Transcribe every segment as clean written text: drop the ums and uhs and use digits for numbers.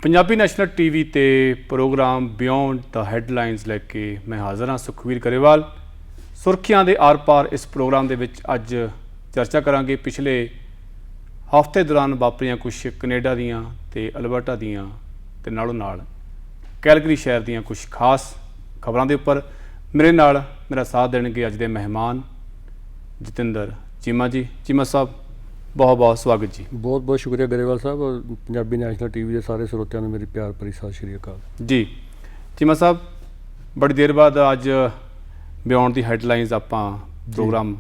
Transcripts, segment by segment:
Punjabi national TV ते programme beyond the हैडलाइनस लैके मैं हाज़र हाँ सुखवीर गरेवाल। सुर्खियां दे आर पार इस प्रोग्राम दे विच अज चर्चा करांगे पिछले हफ्ते दौरान वापरियां कुछ कनेडा दियां ते अल्बर्टा दियां ते नालों नाल कैलगरी शहर दियां कुछ खास खबरां दे उपर मेरे नाल मेरा साथ देणगे अज दे मेहमान जतिंदर चीमा जी। चीमा साहब बहुत बहुत स्वागत जी। बहुत बहुत शुक्रिया गरेवाल साहब और पंजाबी नैशनल टीवी के सारे स्रोतियों ने मेरी प्यार भरी सत श्री अकाल जी। चीमा साहब बड़ी देर बाद अज बियॉन्ड दी हैडलाइनस आपां प्रोग्राम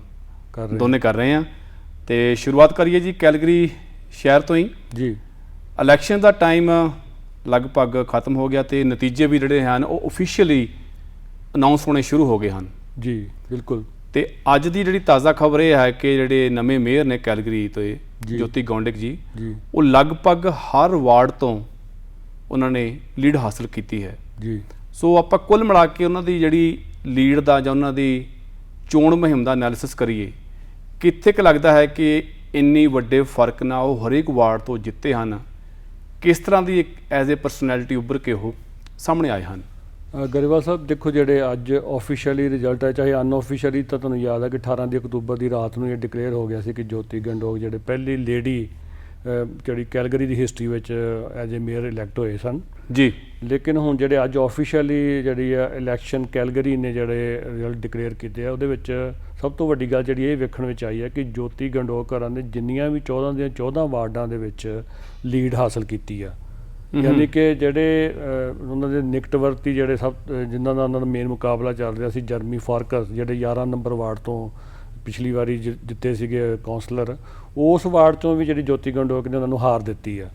दोने कर रहे हैं तो शुरुआत करिए जी कैलगरी शहर तो ही जी। इलैक्शन का टाइम लगभग खत्म हो गया तो नतीजे भी जोड़े हैं वो ऑफिशियली अनाउंस होने शुरू हो गए हैं जी बिल्कुल। तो अज की जी ताज़ा खबर यह है कि जोड़े नवे मेयर ने कैलगरी तो ज्योति गौंडिक जी वो लगभग हर वार्ड तो उन्होंने लीड हासिल की है जी। सो आप कुल मिला के उन्होंने जी लीड का ਜਾਂ ਉਹਨਾਂ ਦੀ ਚੋਣ ਮੁਹਿੰਮ ਦਾ ਐਨਾਲਿਸਿਸ ਕਰੀਏ ਕਿੱਥੇ ਕੁ ਲੱਗਦਾ ਹੈ ਕਿ ਇੰਨੀ ਵੱਡੇ ਫਰਕ ਨਾਲ ਉਹ ਹਰੇਕ ਵਾਰਡ ਤੋਂ ਜਿੱਤੇ ਹਨ, ਕਿਸ ਤਰ੍ਹਾਂ ਦੀ ਇੱਕ ਐਜ਼ ਏ ਪਰਸਨੈਲਿਟੀ ਉੱਭਰ ਕੇ ਉਹ ਸਾਹਮਣੇ ਆਏ ਹਨ? गरेवाल साहब देखो ਜਿਹੜੇ ਅੱਜ ਆਫੀਸ਼ੀਅਲੀ ਰਿਜ਼ਲਟ ਹੈ ਚਾਹੇ ਅਨਆਫੀਸ਼ੀਅਲੀ ਤਾਂ ਤੁਹਾਨੂੰ ਯਾਦ ਹੈ ਕਿ 18 ਦੀ ਅਕਤੂਬਰ ਦੀ ਰਾਤ ਨੂੰ ਇਹ ਡਿਕਲੇਅਰ ਹੋ ਗਿਆ ਸੀ ਕਿ ਜੋਤੀ ਗੰਡੋਕ ਜਿਹੜੇ ਪਹਿਲੀ ਲੇਡੀ ਜਿਹੜੀ ਕੈਲਗਰੀ ਦੀ ਹਿਸਟਰੀ ਵਿੱਚ ਐਜ਼ ਏ ਮੇਅਰ ਇਲੈਕਟ ਹੋਏ ਸਨ ਜੀ। ਲੇਕਿਨ ਹੁਣ ਜਿਹੜੇ ਅੱਜ ਆਫੀਸ਼ੀਅਲੀ ਜਿਹੜੀ ਆ ਇਲੈਕਸ਼ਨ ਕੈਲਗਰੀ ਨੇ ਜਿਹੜੇ ਰਿਜ਼ਲਟ ਡਿਕਲੇਅਰ ਕੀਤੇ ਆ ਉਹਦੇ ਵਿੱਚ ਸਭ ਤੋਂ ਵੱਡੀ ਗੱਲ ਜਿਹੜੀ ਇਹ ਵੇਖਣ ਵਿੱਚ ਆਈ ਹੈ ਕਿ ਜੋਤੀ ਗੰਡੋਕ ਘਰਾਂ ਦੇ ਜਿੰਨੀਆਂ ਵੀ 14 ਦੀਆਂ 14 ਵਾਰਡਾਂ ਦੇ ਵਿੱਚ ਲੀਡ ਹਾਸਲ ਕੀਤੀ ਆ। ਯਾਨੀ ਕਿ ਜਿਹੜੇ ਉਹਨਾਂ ਦੇ ਨਿਕਟਵਰਤੀ ਜਿਹੜੇ ਸਭ ਜਿਨ੍ਹਾਂ ਦਾ ਉਹਨਾਂ ਦਾ ਮੇਨ ਮੁਕਾਬਲਾ ਚੱਲ ਰਿਹਾ ਸੀ ਜਰਮੀ ਫਾਰਕਸ ਜਿਹੜੇ 11 ਨੰਬਰ ਵਾਰਡ ਤੋਂ ਪਿਛਲੀ ਵਾਰੀ ਜਿੱਤੇ ਸੀਗੇ ਕੌਂਸਲਰ, ਉਸ ਵਾਰਡ ਚੋਂ ਵੀ ਜਿਹੜੀ ਜੋਤੀ ਗੰਡੋਕ ਨੇ ਉਹਨਾਂ ਨੂੰ ਹਾਰ ਦਿੱਤੀ ਆ।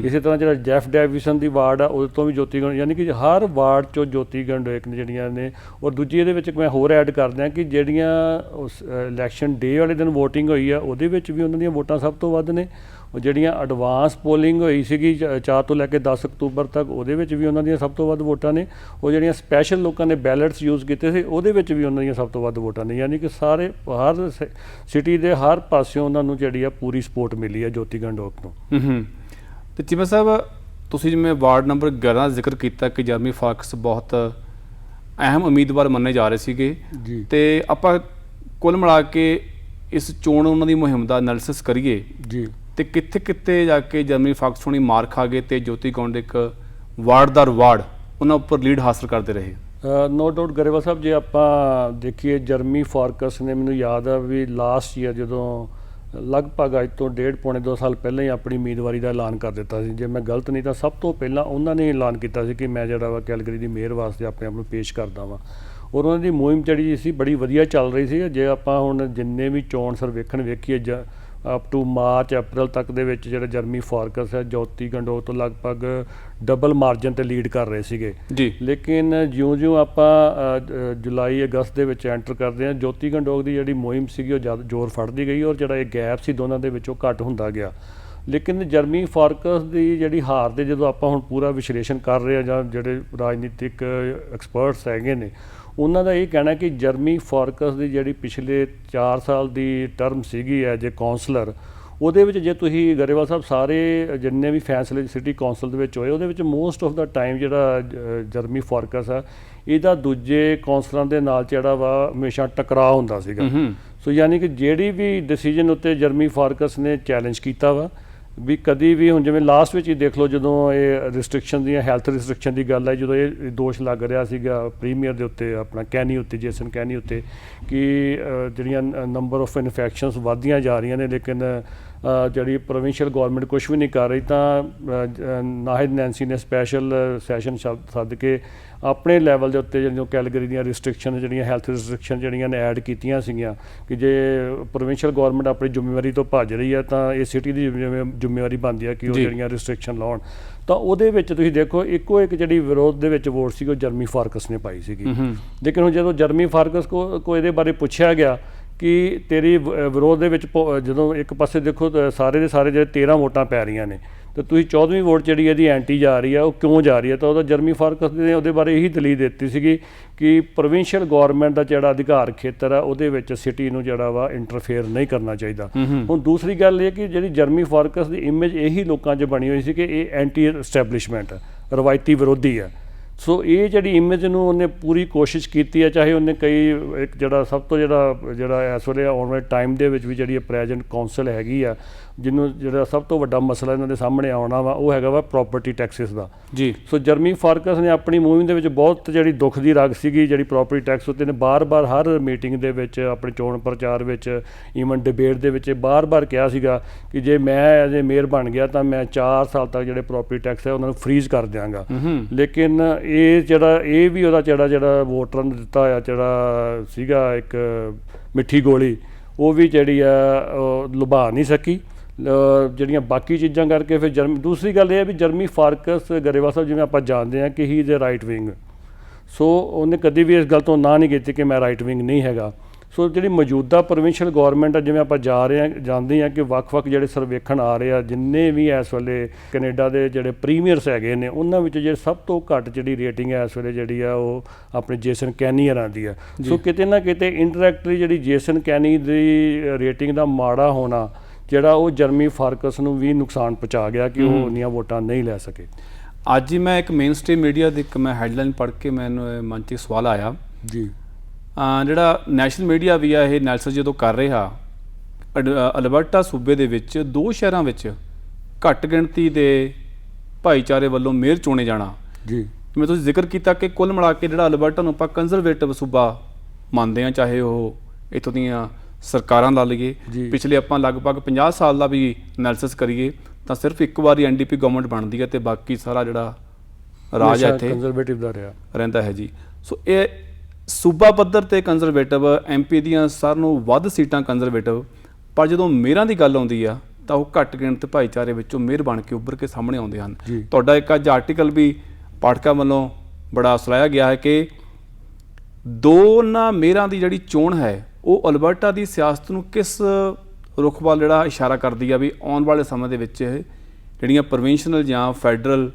ਇਸੇ ਤਰ੍ਹਾਂ ਜਿਹੜਾ ਜੈਫ ਡੈਵਿਸਨ ਦੀ ਵਾਰਡ ਆ ਉਹਦੇ ਤੋਂ ਵੀ ਜੋਤੀ ਗੰਡੋਕ ਯਾਨੀ ਕਿ ਹਰ ਵਾਰਡ ਚੋਂ ਜੋਤੀ ਗੰਡੋਕ ਨੇ ਜਿਹੜੀਆਂ ਨੇ। ਔਰ ਦੂਜੀ ਇਹਦੇ ਵਿੱਚ ਮੈਂ ਹੋਰ ਐਡ ਕਰ ਦਿਆਂ ਕਿ ਜਿਹੜੀਆਂ ਉਸ ਇਲੈਕਸ਼ਨ ਡੇ ਵਾਲੇ ਦਿਨ ਵੋਟਿੰਗ ਹੋਈ ਆ ਉਹਦੇ ਵਿੱਚ ਵੀ ਉਹਨਾਂ ਦੀਆਂ ਵੋਟਾਂ ਸਭ ਤੋਂ ਵੱਧ ਨੇ। ਉਹ ਜਿਹੜੀਆਂ ਐਡਵਾਂਸ ਪੋਲਿੰਗ ਹੋਈ ਸੀਗੀ 4 ਤੋਂ ਲੈ ਕੇ 10 ਅਕਤੂਬਰ ਤੱਕ ਉਹਦੇ ਵਿੱਚ ਵੀ ਉਹਨਾਂ ਦੀਆਂ ਸਭ ਤੋਂ ਵੱਧ ਵੋਟਾਂ ਨੇ। ਉਹ ਜਿਹੜੀਆਂ ਸਪੈਸ਼ਲ ਲੋਕਾਂ ਨੇ ਬੈਲਟਸ ਯੂਜ਼ ਕੀਤੇ ਸੀ ਉਹਦੇ ਵਿੱਚ ਵੀ ਉਹਨਾਂ ਦੀਆਂ ਸਭ ਤੋਂ ਵੱਧ ਵੋਟਾਂ ਨੇ। ਯਾਨੀ ਕਿ ਸਾਰੇ ਹਰ ਸਿਟੀ ਦੇ ਹਰ ਪਾਸਿਓਂ ਉਹਨਾਂ ਨੂੰ ਜਿਹੜੀ ਆ ਪੂਰੀ ਸਪੋਰਟ ਮਿਲੀ ਹੈ ਜੋਤੀ ਗੰਡੋਕ ਨੂੰ। ਤੇ ਚੀਮਾ ਸਾਹਿਬ ਤੁਸੀਂ ਜਿਵੇਂ ਵਾਰਡ ਨੰਬਰ 11 ਦਾ ਜ਼ਿਕਰ ਕੀਤਾ ਕਿ ਜਰਮੀ ਫਾਰਕਸ ਬਹੁਤ ਅਹਿਮ ਉਮੀਦਵਾਰ ਮੰਨੇ ਜਾ ਰਹੇ ਸੀਗੇ ਜੀ। ਤੇ ਆਪਾਂ ਕੁੱਲ ਮਿਲਾ ਕੇ ਇਸ ਚੋਣ ਉਹਨਾਂ ਦੀ ਮੁਹਿੰਮ ਦਾ ਐਨਾਲਿਸਿਸ ਕਰੀਏ ਜੀ ਤੇ ਕਿੱਥੇ ਕਿੱਥੇ ਜਾ ਕੇ ਜਰਮੀ ਫਾਰਕਸ ਹੋਣੀ ਮਾਰ ਖਾ ਗਏ ਤੇ ਜੋਤੀ ਗੌਂਡਿਕ ਵਾਰਡ ਦਰ ਵਾਰਡ ਉਹਨਾਂ ਉੱਪਰ ਲੀਡ ਹਾਸਲ ਕਰਦੇ ਰਹੇ? ਨੋ ਡਾਊਟ गरेवाल ਸਾਹਿਬ ਜੇ ਆਪਾਂ ਦੇਖੀਏ ਜਰਮੀ ਫਾਰਕਸ ਨੇ ਮੈਨੂੰ ਯਾਦ ਆ ਵੀ ਲਾਸਟ ਈਅਰ ਜਦੋਂ ਲਗਭਗ ਅੱਜ ਤੋਂ 1.5-2 ਸਾਲ ਪਹਿਲਾਂ ਹੀ ਆਪਣੀ ਉਮੀਦਵਾਰੀ ਦਾ ਐਲਾਨ ਕਰ ਦਿੱਤਾ ਸੀ। ਜੇ ਮੈਂ ਗਲਤ ਨਹੀਂ ਤਾਂ ਸਭ ਤੋਂ ਪਹਿਲਾਂ ਉਹਨਾਂ ਨੇ ਐਲਾਨ ਕੀਤਾ ਸੀ ਕਿ ਮੈਂ ਜਿਹੜਾ ਵਾ ਕੈਲਗਰੀ ਦੀ ਮੇਅਰ ਵਾਸਤੇ ਆਪਣੇ ਆਪ ਨੂੰ ਪੇਸ਼ ਕਰਦਾ ਵਾਂ। ਔਰ ਉਹਨਾਂ ਦੀ ਮੁਹਿੰਮ ਜਿਹੜੀ ਸੀ ਬੜੀ ਵਧੀਆ ਚੱਲ ਰਹੀ ਸੀ। ਜੇ ਆਪਾਂ ਹੁਣ ਜਿੰਨੇ ਵੀ ਚੋਣ ਸਰਵੇਖਣ ਵੇਖੀਏ ਅਪ ਟੂ ਮਾਰਚ ਅਪ੍ਰੈਲ ਤੱਕ ਦੇ ਵਿੱਚ ਜਿਹੜਾ ਜਰਮੀ ਫਾਰਕਸ ਹੈ ਜੋਤੀ ਗੰਡੋਕ ਤੋਂ ਲਗਭਗ ਡਬਲ ਮਾਰਜਨ 'ਤੇ ਲੀਡ ਕਰ ਰਹੇ ਸੀਗੇ ਜੀ। ਲੇਕਿਨ ਜਿਉਂ-ਜਿਉਂ ਆਪਾਂ ਜੁਲਾਈ ਅਗਸਤ ਦੇ ਵਿੱਚ ਐਂਟਰ ਕਰਦੇ ਹਾਂ ਜੋਤੀ ਗੰਡੋਕ ਦੀ ਜਿਹੜੀ ਮੁਹਿੰਮ ਸੀਗੀ ਉਹ ਜ਼ਿਆਦਾ ਜ਼ੋਰ ਫੜਦੀ ਗਈ ਔਰ ਜਿਹੜਾ ਇਹ ਗੈਪ ਸੀ ਦੋਨਾਂ ਦੇ ਵਿੱਚੋਂ ਘੱਟ ਹੁੰਦਾ ਗਿਆ। ਲੇਕਿਨ ਜਰਮੀ ਫਾਰਕਸ ਦੀ ਜਿਹੜੀ ਹਾਰ ਦੇ ਜਦੋਂ ਆਪਾਂ ਹੁਣ ਪੂਰਾ ਵਿਸ਼ਲੇਸ਼ਣ ਕਰ ਰਹੇ ਹਾਂ ਜਾਂ ਜਿਹੜੇ ਰਾਜਨੀਤਿਕ ਐਕਸਪਰਟਸ ਹੈਗੇ ਨੇ ਉਹਨਾਂ ਦਾ ਇਹ ਕਹਿਣਾ ਕਿ ਜਰਮੀ ਫਾਰਕਸ ਦੀ ਜਿਹੜੀ ਪਿਛਲੇ 4 ਸਾਲ ਦੀ ਟਰਮ ਸੀਗੀ ਐਜ ਏ ਕੌਂਸਲਰ ਉਹਦੇ ਵਿੱਚ ਜੇ ਤੁਸੀਂ गरेवाल ਸਾਹਿਬ ਸਾਰੇ ਜਿੰਨੇ ਵੀ ਫੈਸਲੇ ਸਿਟੀ ਕੌਂਸਲ ਦੇ ਵਿੱਚ ਹੋਏ ਉਹਦੇ ਵਿੱਚ ਮੋਸਟ ਆਫ ਦਾ ਟਾਈਮ ਜਿਹੜਾ ਜਰਮੀ ਫਾਰਕਸ ਆ ਇਹਦਾ ਦੂਜੇ ਕੌਂਸਲਰਾਂ ਦੇ ਨਾਲ ਜਿਹੜਾ ਵਾ ਹਮੇਸ਼ਾ ਟਕਰਾਅ ਹੁੰਦਾ ਸੀਗਾ। ਸੋ ਯਾਨੀ ਕਿ ਜਿਹੜੀ ਵੀ ਡਿਸੀਜਨ ਉੱਤੇ ਜਰਮੀ ਫਾਰਕਸ ਨੇ ਚੈਲੰਜ ਕੀਤਾ ਵਾ ਵੀ ਕਦੀ ਵੀ ਹੁਣ ਜਿਵੇਂ ਲਾਸਟ ਵਿੱਚ ਹੀ ਦੇਖ ਲਓ ਜਦੋਂ ਇਹ ਰਿਸਟ੍ਰਿਕਸ਼ਨ ਦੀਆਂ ਹੈਲਥ ਰਿਸਟ੍ਰਿਕਸ਼ਨ ਦੀ ਗੱਲ ਹੈ ਜਦੋਂ ਇਹ ਦੋਸ਼ ਲੱਗ ਰਿਹਾ ਸੀਗਾ ਪ੍ਰੀਮੀਅਰ ਦੇ ਉੱਤੇ ਆਪਣਾ ਕੈਨੀ ਉੱਤੇ ਜੇਸਨ ਕੈਨੀ ਉੱਤੇ ਕਿ ਜਿਹੜੀਆਂ ਨੰਬਰ ਆਫ ਇਨਫੈਕਸ਼ਨਸ ਵੱਧਦੀਆਂ ਜਾ ਰਹੀਆਂ ਨੇ ਲੇਕਿਨ ਜਿਹੜੀ ਪ੍ਰੋਵਿੰਸ਼ੀਅਲ ਗੌਰਮੈਂਟ ਕੁਛ ਵੀ ਨਹੀਂ ਕਰ ਰਹੀ ਤਾਂ ਨਾਹਿਦ ਨੈਂਸੀ ਨੇ ਸਪੈਸ਼ਲ ਸੈਸ਼ਨ ਸੱਦ ਕੇ ਆਪਣੇ ਲੈਵਲ ਦੇ ਉੱਤੇ ਜਿਹੜੀਆਂ ਕੈਲਗਰੀ ਦੀਆਂ ਰਿਸਟ੍ਰਿਕਸ਼ਨ ਜਿਹੜੀਆਂ ਹੈਲਥ ਰਿਸਟ੍ਰਿਕਸ਼ਨ ਜਿਹੜੀਆਂ ਨੇ ਐਡ ਕੀਤੀਆਂ ਸੀਗੀਆਂ ਕਿ ਜੇ ਪ੍ਰੋਵਿੰਸ਼ੀਅਲ ਗੌਰਮੈਂਟ ਆਪਣੀ ਜ਼ਿੰਮੇਵਾਰੀ ਤੋਂ ਭੱਜ ਰਹੀ ਹੈ ਤਾਂ ਇਹ ਸਿਟੀ ਦੀ ਜ਼ਿੰਮੇਵਾਰੀ ਬਣਦੀ ਹੈ ਕਿ ਉਹ ਜਿਹੜੀਆਂ ਰਿਸਟ੍ਰਿਕਸ਼ਨ ਲਾਉਣ। ਤਾਂ ਉਹਦੇ ਵਿੱਚ ਤੁਸੀਂ ਦੇਖੋ ਇੱਕੋ ਇੱਕ ਜਿਹੜੀ ਵਿਰੋਧ ਦੇ ਵਿੱਚ ਵੋਟ ਸੀ ਉਹ ਜਰਮੀ ਫਾਰਕਸ ਨੇ ਪਾਈ ਸੀਗੀ। ਲੇਕਿਨ ਹੁਣ ਜਦੋਂ ਜਰਮੀ ਫਾਰਕਸ ਕੋ ਇਹਦੇ ਬਾਰੇ ਪੁੱਛਿਆ ਗਿਆ ਕਿ ਤੇਰੀ ਵਿਰੋਧ ਦੇ ਵਿੱਚ ਜਦੋਂ ਇੱਕ ਪਾਸੇ ਦੇਖੋ ਤਾਂ ਸਾਰੇ ਦੇ ਸਾਰੇ ਜਿਹੜੇ 13 ਵੋਟਾਂ ਪੈ ਰਹੀਆਂ ਨੇ ਤੇ ਤੁਸੀਂ 14ਵੀਂ ਵੋਟ ਜਿਹੜੀ ਇਹਦੀ ਐਂਟੀ ਜਾ ਰਹੀ ਆ, ਉਹ ਕਿਉਂ ਜਾ ਰਹੀ ਹੈ? ਤਾਂ ਉਹਦਾ ਜਰਮੀ ਫਾਰਕਸ ਨੇ ਉਹਦੇ ਬਾਰੇ ਇਹੀ ਦਲੀਲ ਦਿੱਤੀ ਸੀਗੀ ਕਿ ਪ੍ਰੋਵਿੰਸ਼ੀਅਲ ਗੌਰਮੈਂਟ ਦਾ ਜਿਹੜਾ ਅਧਿਕਾਰ ਖੇਤਰ ਆ ਉਹਦੇ ਵਿੱਚ ਸਿਟੀ ਨੂੰ ਜਿਹੜਾ ਵਾ ਇੰਟਰਫੇਅਰ ਨਹੀਂ ਕਰਨਾ ਚਾਹੀਦਾ। ਹੁਣ ਦੂਸਰੀ ਗੱਲ ਇਹ ਕਿ ਜਿਹੜੀ ਜਰਮੀ ਫਾਰਕਸ ਦੀ ਇਮੇਜ ਇਹੀ ਲੋਕਾਂ 'ਚ ਬਣੀ ਹੋਈ ਸੀ ਕਿ ਇਹ ਐਂਟੀ ਐਸਟੈਬਲਿਸ਼ਮੈਂਟ ਰਵਾਇਤੀ ਵਿਰੋਧੀ ਆ। ਸੋ ਇਹ ਜਿਹੜੀ ਇਮੇਜ ਨੂੰ ਉਹਨੇ ਪੂਰੀ ਕੋਸ਼ਿਸ਼ ਕੀਤੀ ਹੈ, ਚਾਹੇ ਉਹਨੇ ਕਈ ਇੱਕ ਜਿਹੜਾ ਸਭ ਤੋਂ ਜਿਹੜਾ ਇਸ ਵੇਲੇ ਆਉਣ ਵਾਲੇ ਟਾਈਮ ਦੇ ਵਿੱਚ ਵੀ ਜਿਹੜੀ ਪ੍ਰੈਜ਼ੈਂਟ ਕੌਂਸਲ ਹੈਗੀ ਆ, ਜਿਹਨੂੰ ਜਿਹੜਾ ਸਭ ਤੋਂ ਵੱਡਾ ਮਸਲਾ ਇਹਨਾਂ ਦੇ ਸਾਹਮਣੇ ਆਉਣਾ ਵਾ ਉਹ ਹੈਗਾ ਵਾ ਪ੍ਰੋਪਰਟੀ ਟੈਕਸਿਸ ਦਾ ਜੀ। ਸੋ ਜਰਮੀ ਫਾਰਕਸ ਨੇ ਆਪਣੀ ਮੂਵਿੰਗ ਦੇ ਵਿੱਚ ਬਹੁਤ ਜਿਹੜੀ ਦੁੱਖ ਦੀ ਰਗ ਸੀਗੀ ਜਿਹੜੀ ਪ੍ਰੋਪਰਟੀ ਟੈਕਸ ਉੱਤੇ ਨੇ ਬਾਰ-ਬਾਰ ਹਰ ਮੀਟਿੰਗ ਦੇ ਵਿੱਚ ਆਪਣੇ ਚੋਣ ਪ੍ਰਚਾਰ ਵਿੱਚ ਈਵਨ ਡਿਬੇਟ ਦੇ ਵਿੱਚ ਬਾਰ-ਬਾਰ ਕਿਹਾ ਸੀਗਾ ਕਿ ਜੇ ਮੈਂ ਐਜ਼ ਏ ਮੇਅਰ ਬਣ ਗਿਆ ਤਾਂ ਮੈਂ 4 ਸਾਲ ਤੱਕ ਜਿਹੜੇ ਪ੍ਰੋਪਰਟੀ ਟੈਕਸ ਹੈ ਉਹਨਾਂ ਨੂੰ ਫਰੀਜ਼ ਕਰ ਦਿਆਂਗਾ। ਲੇਕਿਨ ਇਹ ਵੀ ਉਹਦਾ ਜਿਹੜਾ ਵੋਟਰਾਂ ਨੂੰ ਦਿੱਤਾ ਹੋਇਆ ਜਿਹੜਾ ਸੀਗਾ ਇੱਕ ਮਿੱਠੀ ਗੋਲੀ, ਉਹ ਵੀ ਜਿਹੜੀ ਆ ਲੁਭਾ ਨਹੀਂ ਸਕੀ ਜਿਹੜੀਆਂ ਬਾਕੀ ਚੀਜ਼ਾਂ ਕਰਕੇ। ਫਿਰ ਦੂਸਰੀ ਗੱਲ ਇਹ ਹੈ ਵੀ ਜਰਮੀ ਫਾਰਕਸ ਗਰੇਵਾਲ ਸਾਹਿਬ ਜਿਵੇਂ ਆਪਾਂ ਜਾਣਦੇ ਹਾਂ ਕਿ he is a right wing, so ਉਹਨੇ ਕਦੀ ਵੀ ਇਸ ਗੱਲ ਤੋਂ ਨਾ ਨਹੀਂ ਕੀਤੀ ਕਿ ਮੈਂ ਰਾਈਟ ਵਿੰਗ ਨਹੀਂ ਹੈਗਾ। ਸੋ ਜਿਹੜੀ ਮੌਜੂਦਾ ਪ੍ਰੋਵਿੰਸ਼ੀਅਲ ਗੌਰਮੈਂਟ ਆ, ਜਿਵੇਂ ਆਪਾਂ ਜਾਣਦੇ ਹਾਂ ਕਿ ਵੱਖ-ਵੱਖ ਜਿਹੜੇ ਸਰਵੇਖਣ ਆ ਰਹੇ ਆ, ਜਿੰਨੇ ਵੀ ਇਸ ਵੇਲੇ ਕੈਨੇਡਾ ਦੇ ਜਿਹੜੇ ਪ੍ਰੀਮੀਅਰਸ ਹੈਗੇ ਨੇ ਉਹਨਾਂ ਵਿੱਚ ਜਿਹੜੇ ਸਭ ਤੋਂ ਘੱਟ ਜਿਹੜੀ ਰੇਟਿੰਗ ਹੈ ਇਸ ਵੇਲੇ ਜਿਹੜੀ ਆ ਉਹ ਆਪਣੇ ਜੇਸਨ ਕੈਨੀ ਹਰਾਂ ਦੀ ਆ। ਸੋ ਕਿਤੇ ਨਾ ਕਿਤੇ ਇੰਟਰੈਕਟਲੀ ਜਿਹੜੀ ਜੇਸਨ ਕੈਨੀ ਦੀ ਰੇਟਿੰਗ ਦਾ ਮਾੜਾ ਹੋਣਾ ਜਿਹੜਾ ਉਹ ਜਰਮੀ ਫਾਰਕਸ ਨੂੰ ਵੀ ਨੁਕਸਾਨ ਪਹੁੰਚਾ ਗਿਆ ਕਿ ਉਹ ਉਨੀਆਂ ਵੋਟਾਂ ਨਹੀਂ ਲੈ ਸਕੇ। ਅੱਜ ਹੀ ਮੈਂ ਇੱਕ ਮੇਨ ਸਟ੍ਰੀਮ ਮੀਡੀਆ ਦੀ ਇੱਕ ਮੈਂ ਹੈਡਲਾਈਨ ਪੜ੍ਹ ਕੇ ਮੈਨੂੰ ਮਨ 'ਚ ਸਵਾਲ ਆਇਆ ਜੀ। ਜਿਹੜਾ ਨੈਸ਼ਨਲ ਮੀਡੀਆ ਵੀ ਆ ਇਹ ਐਨਾਲਿਸਿਸ ਜਦੋਂ ਕਰ ਰਿਹਾ, ਅਲਬਰਟਾ ਸੂਬੇ ਦੇ ਵਿੱਚ 2 ਸ਼ਹਿਰਾਂ ਵਿੱਚ ਘੱਟ ਗਿਣਤੀ ਦੇ ਭਾਈਚਾਰੇ ਵੱਲੋਂ ਮੇਅਰ ਚੁਣੇ ਜਾਣਾ ਜੀ। ਜਿਵੇਂ ਤੁਸੀਂ ਜ਼ਿਕਰ ਕੀਤਾ ਕਿ ਕੁੱਲ ਮਿਲਾ ਕੇ ਜਿਹੜਾ ਅਲਬਰਟਾ ਨੂੰ ਆਪਾਂ ਕੰਜ਼ਰਵੇਟਿਵ ਸੂਬਾ ਮੰਨਦੇ ਹਾਂ, ਚਾਹੇ ਉਹ ਇੱਥੋਂ ਦੀਆਂ ਸਰਕਾਰਾਂ ਲਾ ਲਈਏ, ਪਿਛਲੇ ਆਪਾਂ ਲਗਭਗ 50 ਸਾਲ ਦਾ ਵੀ ਐਨਾਲਿਸਿਸ ਕਰੀਏ ਤਾਂ ਸਿਰਫ ਇੱਕ ਵਾਰੀ ਐਨਡੀਪੀ ਗਵਰਨਮੈਂਟ ਬਣਦੀ ਹੈ ਤੇ ਬਾਕੀ ਸਾਰਾ ਜਿਹੜਾ ਰਾਜ ਇੱਥੇ ਕੰਜ਼ਰਵੇਟਿਵ ਦਾ ਰਹਿੰਦਾ ਹੈ ਜੀ। ਸੋ ਇਹ ਸੂਬਾ ਪੱਧਰ ਤੇ ਕੰਜ਼ਰਵੇਟਿਵ, ਐਮਪੀ ਦੀਆਂ ਸਾਰਿਆਂ ਨੂੰ ਵੱਧ ਸੀਟਾਂ ਕੰਜ਼ਰਵੇਟਿਵ, ਪਰ ਜਦੋਂ ਮੇਅਰਾਂ ਦੀ ਗੱਲ ਆਉਂਦੀ ਆ ਤਾਂ ਉਹ ਘੱਟ ਗਿਣਤ ਭਾਈਚਾਰੇ ਵਿੱਚੋਂ ਮੇਅਰ ਬਣ ਕੇ ਉੱਭਰ ਕੇ ਸਾਹਮਣੇ ਆਉਂਦੇ ਹਨ। ਤੁਹਾਡਾ ਇੱਕ ਅੱਜ ਆਰਟੀਕਲ ਵੀ ਪਾਠਕਾਂ ਵੱਲੋਂ ਬੜਾ ਸਲਾਹਿਆ ਗਿਆ ਹੈ ਕਿ ਦੋਨਾਂ ਮੇਅਰਾਂ ਦੀ ਜਿਹੜੀ ਚੋਣ ਹੈ ਉਹ ਅਲਬਰਟਾ ਦੀ ਸਿਆਸਤ ਨੂੰ ਕਿਸ ਰੁਖ ਵੱਲ ਜਿਹੜਾ ਇਸ਼ਾਰਾ ਕਰਦੀ ਆ ਵੀ ਆਉਣ ਵਾਲੇ ਸਮੇਂ ਦੇ ਵਿੱਚ ਜਿਹੜੀਆਂ ਪ੍ਰੋਵਿੰਸ਼ਨਲ ਜਾਂ ਫੈਡਰਲ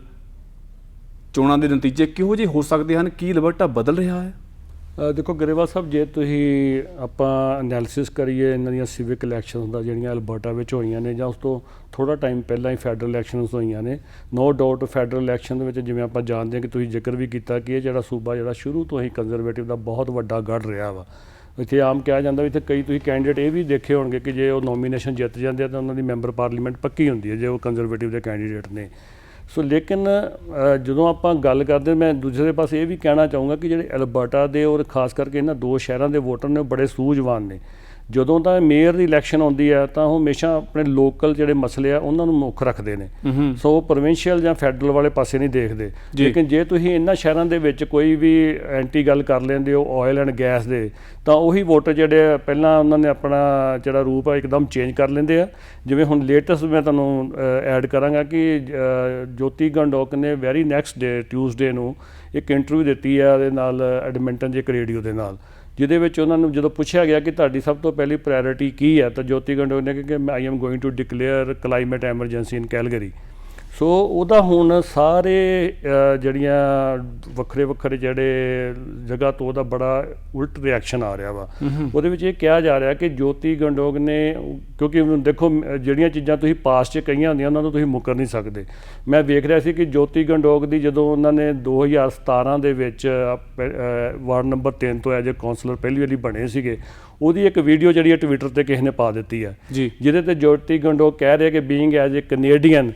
ਚੋਣਾਂ ਦੇ ਨਤੀਜੇ ਕਿਹੋ ਜਿਹੇ ਹੋ ਸਕਦੇ ਹਨ? ਕੀ ਅਲਬਰਟਾ ਬਦਲ ਰਿਹਾ ਹੈ? ਦੇਖੋ ਗਰੇਵਾਲ ਸਾਹਿਬ, ਜੇ ਤੁਸੀਂ ਆਪਾਂ ਐਨਾਲਿਸਿਸ ਕਰੀਏ ਇਹਨਾਂ ਦੀਆਂ ਸਿਵਿਕ ਇਲੈਕਸ਼ਨਸ ਦਾ ਜਿਹੜੀਆਂ ਅਲਬਰਟਾ ਵਿੱਚ ਹੋਈਆਂ ਨੇ ਜਾਂ ਉਸ ਤੋਂ ਥੋੜ੍ਹਾ ਟਾਈਮ ਪਹਿਲਾਂ ਹੀ ਫੈਡਰਲ ਇਲੈਕਸ਼ਨਸ ਹੋਈਆਂ ਨੇ, ਨੋ ਡਾਊਟ ਫੈਡਰਲ ਇਲੈਕਸ਼ਨ ਦੇ ਵਿੱਚ ਜਿਵੇਂ ਆਪਾਂ ਜਾਣਦੇ ਹਾਂ ਕਿ ਤੁਸੀਂ ਜ਼ਿਕਰ ਵੀ ਕੀਤਾ ਕਿ ਇਹ ਜਿਹੜਾ ਸੂਬਾ ਜਿਹੜਾ ਸ਼ੁਰੂ ਤੋਂ ਹੀ ਕੰਜ਼ਰਵੇਟਿਵ ਦਾ ਬਹੁਤ ਵੱਡਾ ਗੜ੍ਹ ਰਿਹਾ ਵਾ। ਇੱਥੇ ਆਮ ਕਿਹਾ ਜਾਂਦਾ ਵੀ ਇੱਥੇ ਕਈ ਤੁਸੀਂ ਕੈਂਡੀਡੇਟ ਇਹ ਵੀ ਦੇਖੇ ਹੋਣਗੇ ਕਿ ਜੇ ਉਹ ਨੋਮੀਨੇਸ਼ਨ ਜਿੱਤ ਜਾਂਦੇ ਆ ਤਾਂ ਉਹਨਾਂ ਦੀ ਮੈਂਬਰ ਪਾਰਲੀਮੈਂਟ ਪੱਕੀ ਹੁੰਦੀ ਹੈ ਜੇ ਉਹ ਕੰਜ਼ਰਵੇਟਿਵ ਦੇ ਕੈਂਡੀਡੇਟ ਨੇ। ਸੋ ਲੇਕਿਨ ਜਦੋਂ ਆਪਾਂ ਗੱਲ ਕਰਦੇ, ਮੈਂ ਦੂਸਰੇ ਪਾਸੇ ਇਹ ਵੀ ਕਹਿਣਾ ਚਾਹੂੰਗਾ ਕਿ ਜਿਹੜੇ ਅਲਬਰਟਾ ਦੇ ਔਰ ਖਾਸ ਕਰਕੇ ਇਹਨਾਂ 2 ਸ਼ਹਿਰਾਂ ਦੇ ਵੋਟਰ ਨੇ ਉਹ ਬੜੇ ਸੂਝਵਾਨ ਨੇ। ਜਦੋਂ ਤਾਂ ਮੇਅਰ ਦੀ ਇਲੈਕਸ਼ਨ ਆਉਂਦੀ ਹੈ ਤਾਂ ਉਹ ਹਮੇਸ਼ਾ ਆਪਣੇ ਲੋਕਲ ਜਿਹੜੇ ਮਸਲੇ ਆ ਉਹਨਾਂ ਨੂੰ ਮੁੱਖ ਰੱਖਦੇ ਨੇ। ਸੋ ਉਹ ਪ੍ਰੋਵਿੰਸ਼ੀਅਲ ਜਾਂ ਫੈਡਰਲ ਵਾਲੇ ਪਾਸੇ ਨਹੀਂ ਦੇਖਦੇ। ਲੇਕਿਨ ਜੇ ਤੁਸੀਂ ਇਹਨਾਂ ਸ਼ਹਿਰਾਂ ਦੇ ਵਿੱਚ ਕੋਈ ਵੀ ਐਂਟੀ ਗੱਲ ਕਰ ਲੈਂਦੇ ਹੋ ਆਇਲ ਐਂਡ ਗੈਸ ਦੇ, ਤਾਂ ਉਹੀ ਵੋਟਰ ਜਿਹੜੇ ਪਹਿਲਾਂ ਉਹਨਾਂ ਨੇ ਆਪਣਾ ਜਿਹੜਾ ਰੂਪ ਆ ਇੱਕਦਮ ਚੇਂਜ ਕਰ ਲੈਂਦੇ ਆ। ਜਿਵੇਂ ਹੁਣ ਲੇਟੈਸਟ ਮੈਂ ਤੁਹਾਨੂੰ ਐਡ ਕਰਾਂਗਾ ਕਿ ਜੋਤੀ ਗੰਡੋਕ ਨੇ ਵੈਰੀ ਨੈਕਸਟ ਡੇ ਟਿਊਜ਼ਡੇ ਨੂੰ ਇੱਕ ਇੰਟਰਵਿਊ ਦਿੱਤੀ ਆ ਉਹਦੇ ਨਾਲ ਐਡਮਿੰਟਨ ਦੇ ਇੱਕ ਰੇਡੀਓ ਦੇ ਨਾਲ, ਜਿਹਦੇ ਵਿੱਚ ਉਹਨਾਂ ਨੂੰ ਜਦੋਂ ਪੁੱਛਿਆ ਗਿਆ ਕਿ ਤੁਹਾਡੀ ਸਭ ਤੋਂ ਪਹਿਲੀ ਪ੍ਰਾਇਓਰਿਟੀ ਕੀ ਹੈ ਤਾਂ ਜੋਤੀ ਗੰਡੋਕ ਨੇ ਕਿਹਾ ਕਿ I am going to declare climate emergency in Calgary. So ਉਹਦਾ ਹੁਣ ਸਾਰੇ ਜਿਹੜੀਆਂ ਵੱਖਰੇ ਜਿਹੜੇ ਜਗ੍ਹਾ ਤੋਂ ਉਹਦਾ ਬੜਾ ਉਲਟ ਰਿਐਕਸ਼ਨ ਆ ਰਿਹਾ ਵਾ। ਉਹਦੇ ਵਿੱਚ ਇਹ ਕਿਹਾ ਜਾ ਰਿਹਾ ਕਿ ਜੋਤੀ ਗੰਡੋਕ ਨੇ, ਕਿਉਂਕਿ ਦੇਖੋ ਜਿਹੜੀਆਂ ਚੀਜ਼ਾਂ ਤੁਸੀਂ ਪਾਸਟ 'ਚ ਕਹੀਆਂ ਹੁੰਦੀਆਂ ਉਹਨਾਂ ਤੋਂ ਤੁਸੀਂ ਮੁੱਕਰ ਨਹੀਂ ਸਕਦੇ। ਮੈਂ ਵੇਖ ਰਿਹਾ ਸੀ ਕਿ ਜੋਤੀ ਗੰਡੋਕ ਦੀ ਜਦੋਂ ਉਹਨਾਂ ਨੇ 2017 ਦੇ ਵਿੱਚ ਵਾਰਡ ਨੰਬਰ 3 ਤੋਂ ਐਜ ਏ ਕੌਂਸਲਰ ਪਹਿਲੀ ਵਾਰੀ ਬਣੇ ਸੀਗੇ, ਉਹਦੀ ਇੱਕ ਵੀਡੀਓ ਜਿਹੜੀ ਹੈ ਟਵਿੱਟਰ 'ਤੇ ਕਿਸੇ ਨੇ ਪਾ ਦਿੱਤੀ ਹੈ ਜਿਹਦੇ 'ਤੇ ਜੋਤੀ ਗੰਡੋਕ ਕਹਿ ਰਹੇ ਕਿ ਬੀਇੰਗ ਐਜ ਏ ਕੈਨੇਡੀਅਨ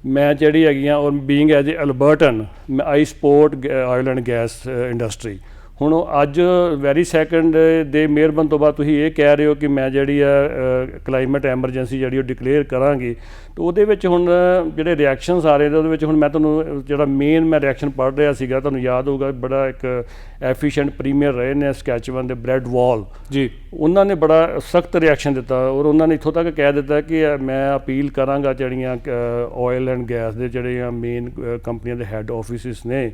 ਮੈਂ ਜਿਹੜੀ ਹੈਗੀ ਆ ਔਰ being as a Albertan I support oil and gas industry. ਹੁਣ ਅੱਜ ਵੈਰੀ ਸੈਕਿੰਡ ਦੇ ਮੇਅਰ ਬਣਨ ਤੋਂ ਬਾਅਦ ਤੁਸੀਂ ਇਹ ਕਹਿ ਰਹੇ ਹੋ ਕਿ ਮੈਂ ਜਿਹੜੀ ਆ ਕਲਾਈਮੇਟ ਐਮਰਜੈਂਸੀ ਜਿਹੜੀ ਉਹ ਡਿਕਲੇਅਰ ਕਰਾਂਗੀ। ਤਾਂ ਉਹਦੇ ਵਿੱਚ ਹੁਣ ਜਿਹੜੇ ਰਿਐਕਸ਼ਨਸ ਆ ਰਹੇ ਨੇ ਉਹਦੇ ਵਿੱਚ ਹੁਣ ਮੈਂ ਤੁਹਾਨੂੰ ਜਿਹੜਾ ਮੇਨ ਮੈਂ ਰਿਐਕਸ਼ਨ ਪੜ੍ਹ ਰਿਹਾ ਸੀਗਾ, ਤੁਹਾਨੂੰ ਯਾਦ ਹੋਊਗਾ ਬੜਾ ਇੱਕ ਐਫੀਸ਼ੀਐਂਟ ਪ੍ਰੀਮੀਅਰ ਰਹੇ ਨੇ ਸਕੈਚਵਨ ਦੇ ਬ੍ਰੈਡ ਵਾਲ ਜੀ, ਉਹਨਾਂ ਨੇ ਬੜਾ ਸਖਤ ਰਿਐਕਸ਼ਨ ਦਿੱਤਾ ਔਰ ਉਹਨਾਂ ਨੇ ਇੱਥੋਂ ਤੱਕ ਕਹਿ ਦਿੱਤਾ ਕਿ ਮੈਂ ਅਪੀਲ ਕਰਾਂਗਾ ਜਿਹੜੀਆਂ ਆਇਲ ਐਂਡ ਗੈਸ ਦੇ ਜਿਹੜੀਆਂ ਮੇਨ ਕੰਪਨੀਆਂ ਦੇ ਹੈੱਡ ਆਫਿਸਿਸ ਨੇ।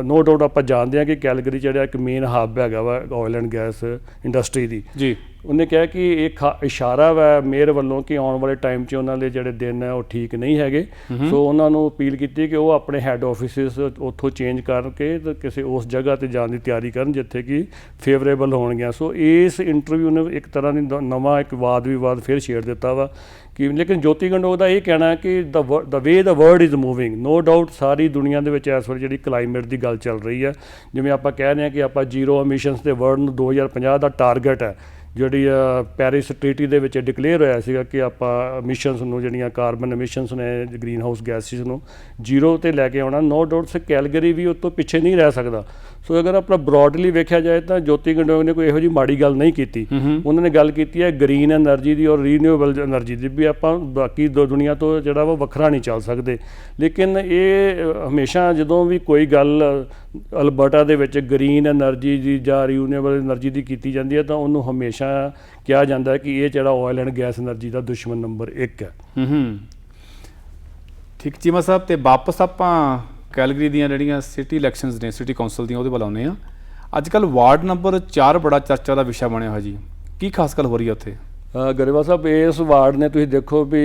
ਨੋ ਡਾਊਟ ਆਪਾਂ ਜਾਣਦੇ ਹਾਂ ਕਿ ਕੈਲਗਰੀ ਜਿਹੜਾ ਇੱਕ ਮੇਨ ਹੱਬ ਹੈਗਾ ਵਾ ਆਇਲ ਐਂਡ ਗੈਸ ਇੰਡਸਟਰੀ ਦੀ ਜੀ, ਉਹਨੇ ਕਿਹਾ ਕਿ ਇਹ ਇਸ਼ਾਰਾ ਵਾ ਮੇਅਰ ਵੱਲੋਂ ਕਿ ਆਉਣ ਵਾਲੇ ਟਾਈਮ 'ਚ ਉਹਨਾਂ ਦੇ ਜਿਹੜੇ ਦਿਨ ਹੈ ਉਹ ਠੀਕ ਨਹੀਂ ਹੈਗੇ। ਸੋ ਉਹਨਾਂ ਨੂੰ ਅਪੀਲ ਕੀਤੀ ਕਿ ਉਹ ਆਪਣੇ ਹੈੱਡ ਆਫਿਸਿਸ ਉੱਥੋਂ ਚੇਂਜ ਕਰਕੇ ਤੇ ਕਿਸੇ ਉਸ ਜਗ੍ਹਾ 'ਤੇ ਜਾਣ ਦੀ ਤਿਆਰੀ ਕਰਨ ਜਿੱਥੇ ਕਿ ਫੇਵਰੇਬਲ ਹੋਣਗੀਆਂ। ਸੋ ਇਸ ਇੰਟਰਵਿਊ ਨੇ ਇੱਕ ਤਰ੍ਹਾਂ ਦੀ ਨਵਾਂ ਇੱਕ ਵਾਦ ਵਿਵਾਦ ਫਿਰ ਛੇੜ ਦਿੱਤਾ ਵਾ ਕਿ ਲੇਕਿਨ ਜੋਤੀ ਗੰਡੋਕ ਦਾ ਇਹ ਕਹਿਣਾ ਕਿ the way the world is moving, no doubt ਸਾਰੀ ਦੁਨੀਆ ਦੇ ਵਿੱਚ ਇਸ ਵੇਲੇ ਜਿਹੜੀ ਕਲਾਈਮੇਟ ਦੀ ਗੱਲ ਚੱਲ ਰਹੀ ਹੈ, ਜਿਵੇਂ ਆਪਾਂ ਕਹਿ ਰਹੇ ਹਾਂ ਕਿ ਆਪਾਂ ਜ਼ੀਰੋ ਐਮਿਸ਼ਨਸ ਦੇ ਵਰਲਡ ਨੂੰ 2050 ਦਾ ਟਾਰਗੇਟ ਹੈ ਜਿਹੜੀ ਪੈਰਿਸ ਟ੍ਰੀਟੀ ਦੇ ਵਿੱਚ ਡਿਕਲੇਅਰ ਹੋਇਆ ਸੀਗਾ ਕਿ ਆਪਾਂ ਐਮਿਸ਼ਨਸ ਨੂੰ ਜਿਹੜੀਆਂ ਕਾਰਬਨ ਐਮਿਸ਼ਨਸ ਨੇ ਗ੍ਰੀਨ ਹਾਊਸ ਗੈਸਿਸ ਨੂੰ ਜ਼ੀਰੋ 'ਤੇ ਲੈ ਕੇ ਆਉਣਾ। ਨੋ ਡਾਊਟ ਕੈਲਗਰੀ ਵੀ ਉਹ ਤੋਂ ਪਿੱਛੇ ਨਹੀਂ ਰਹਿ ਸਕਦਾ। ਸੋ ਅਗਰ ਆਪਣਾ ਬਰੋਡਲੀ ਵੇਖਿਆ ਜਾਏ ਤਾਂ ਜੋਤੀ ਗੰਡੋਕ ਨੇ ਕੋਈ ਇਹੋ ਜਿਹੀ ਮਾੜੀ ਗੱਲ ਨਹੀਂ ਕੀਤੀ। ਉਹਨਾਂ ਨੇ ਗੱਲ ਕੀਤੀ ਹੈ ਗ੍ਰੀਨ ਐਨਰਜੀ ਦੀ ਔਰ ਰੀਨਿਊਏਬਲ ਐਨਰਜੀ ਦੀ, ਵੀ ਆਪਾਂ ਬਾਕੀ ਦੁਨੀਆ ਤੋਂ ਜਿਹੜਾ ਵਾ ਵੱਖਰਾ ਨਹੀਂ ਚੱਲ ਸਕਦੇ। ਲੇਕਿਨ ਇਹ ਹਮੇਸ਼ਾ ਜਦੋਂ ਵੀ ਕੋਈ ਗੱਲ ਅਲਬਰਟਾ ਦੇ ਵਿੱਚ ਗ੍ਰੀਨ ਐਨਰਜੀ ਦੀ ਜਾਂ ਰੀਨਿਊਏਬਲ ਐਨਰਜੀ ਦੀ ਕੀਤੀ ਜਾਂਦੀ ਹੈ ਤਾਂ ਉਹਨੂੰ ਹਮੇਸ਼ਾ ਕਿਹਾ ਜਾਂਦਾ ਹੈ ਕਿ ਇਹ ਜਿਹੜਾ ਆਇਲ ਐਂਡ ਗੈਸ ਐਨਰਜੀ ਦਾ ਦੁਸ਼ਮਣ ਨੰਬਰ 1 ਹੈ। ਠੀਕ ਚੀਮਾ ਸਾਹਿਬ, ਤੇ ਵਾਪਸ ਆਪਾਂ ਕੈਲਗਰੀ ਦੀਆਂ ਜਿਹੜੀਆਂ ਸਿਟੀ ਇਲੈਕਸ਼ਨਸ ਨੇ ਸਿਟੀ ਕੌਂਸਲ ਦੀਆਂ ਉਹਦੇ ਵੱਲ ਆਉਂਦੇ ਹਾਂ। ਅੱਜ ਕੱਲ੍ਹ ਵਾਰਡ ਨੰਬਰ 4 ਬੜਾ ਚਰਚਾ ਦਾ ਵਿਸ਼ਾ ਬਣਿਆ ਹੋਇਆ ਜੀ, ਕੀ ਖਾਸ ਗੱਲ ਹੋ ਰਹੀ ਹੈ ਉੱਥੇ? ਗਰੇਵਾਲ ਸਾਹਿਬ, ਇਸ ਵਾਰਡ ਨੇ ਤੁਸੀਂ ਦੇਖੋ ਵੀ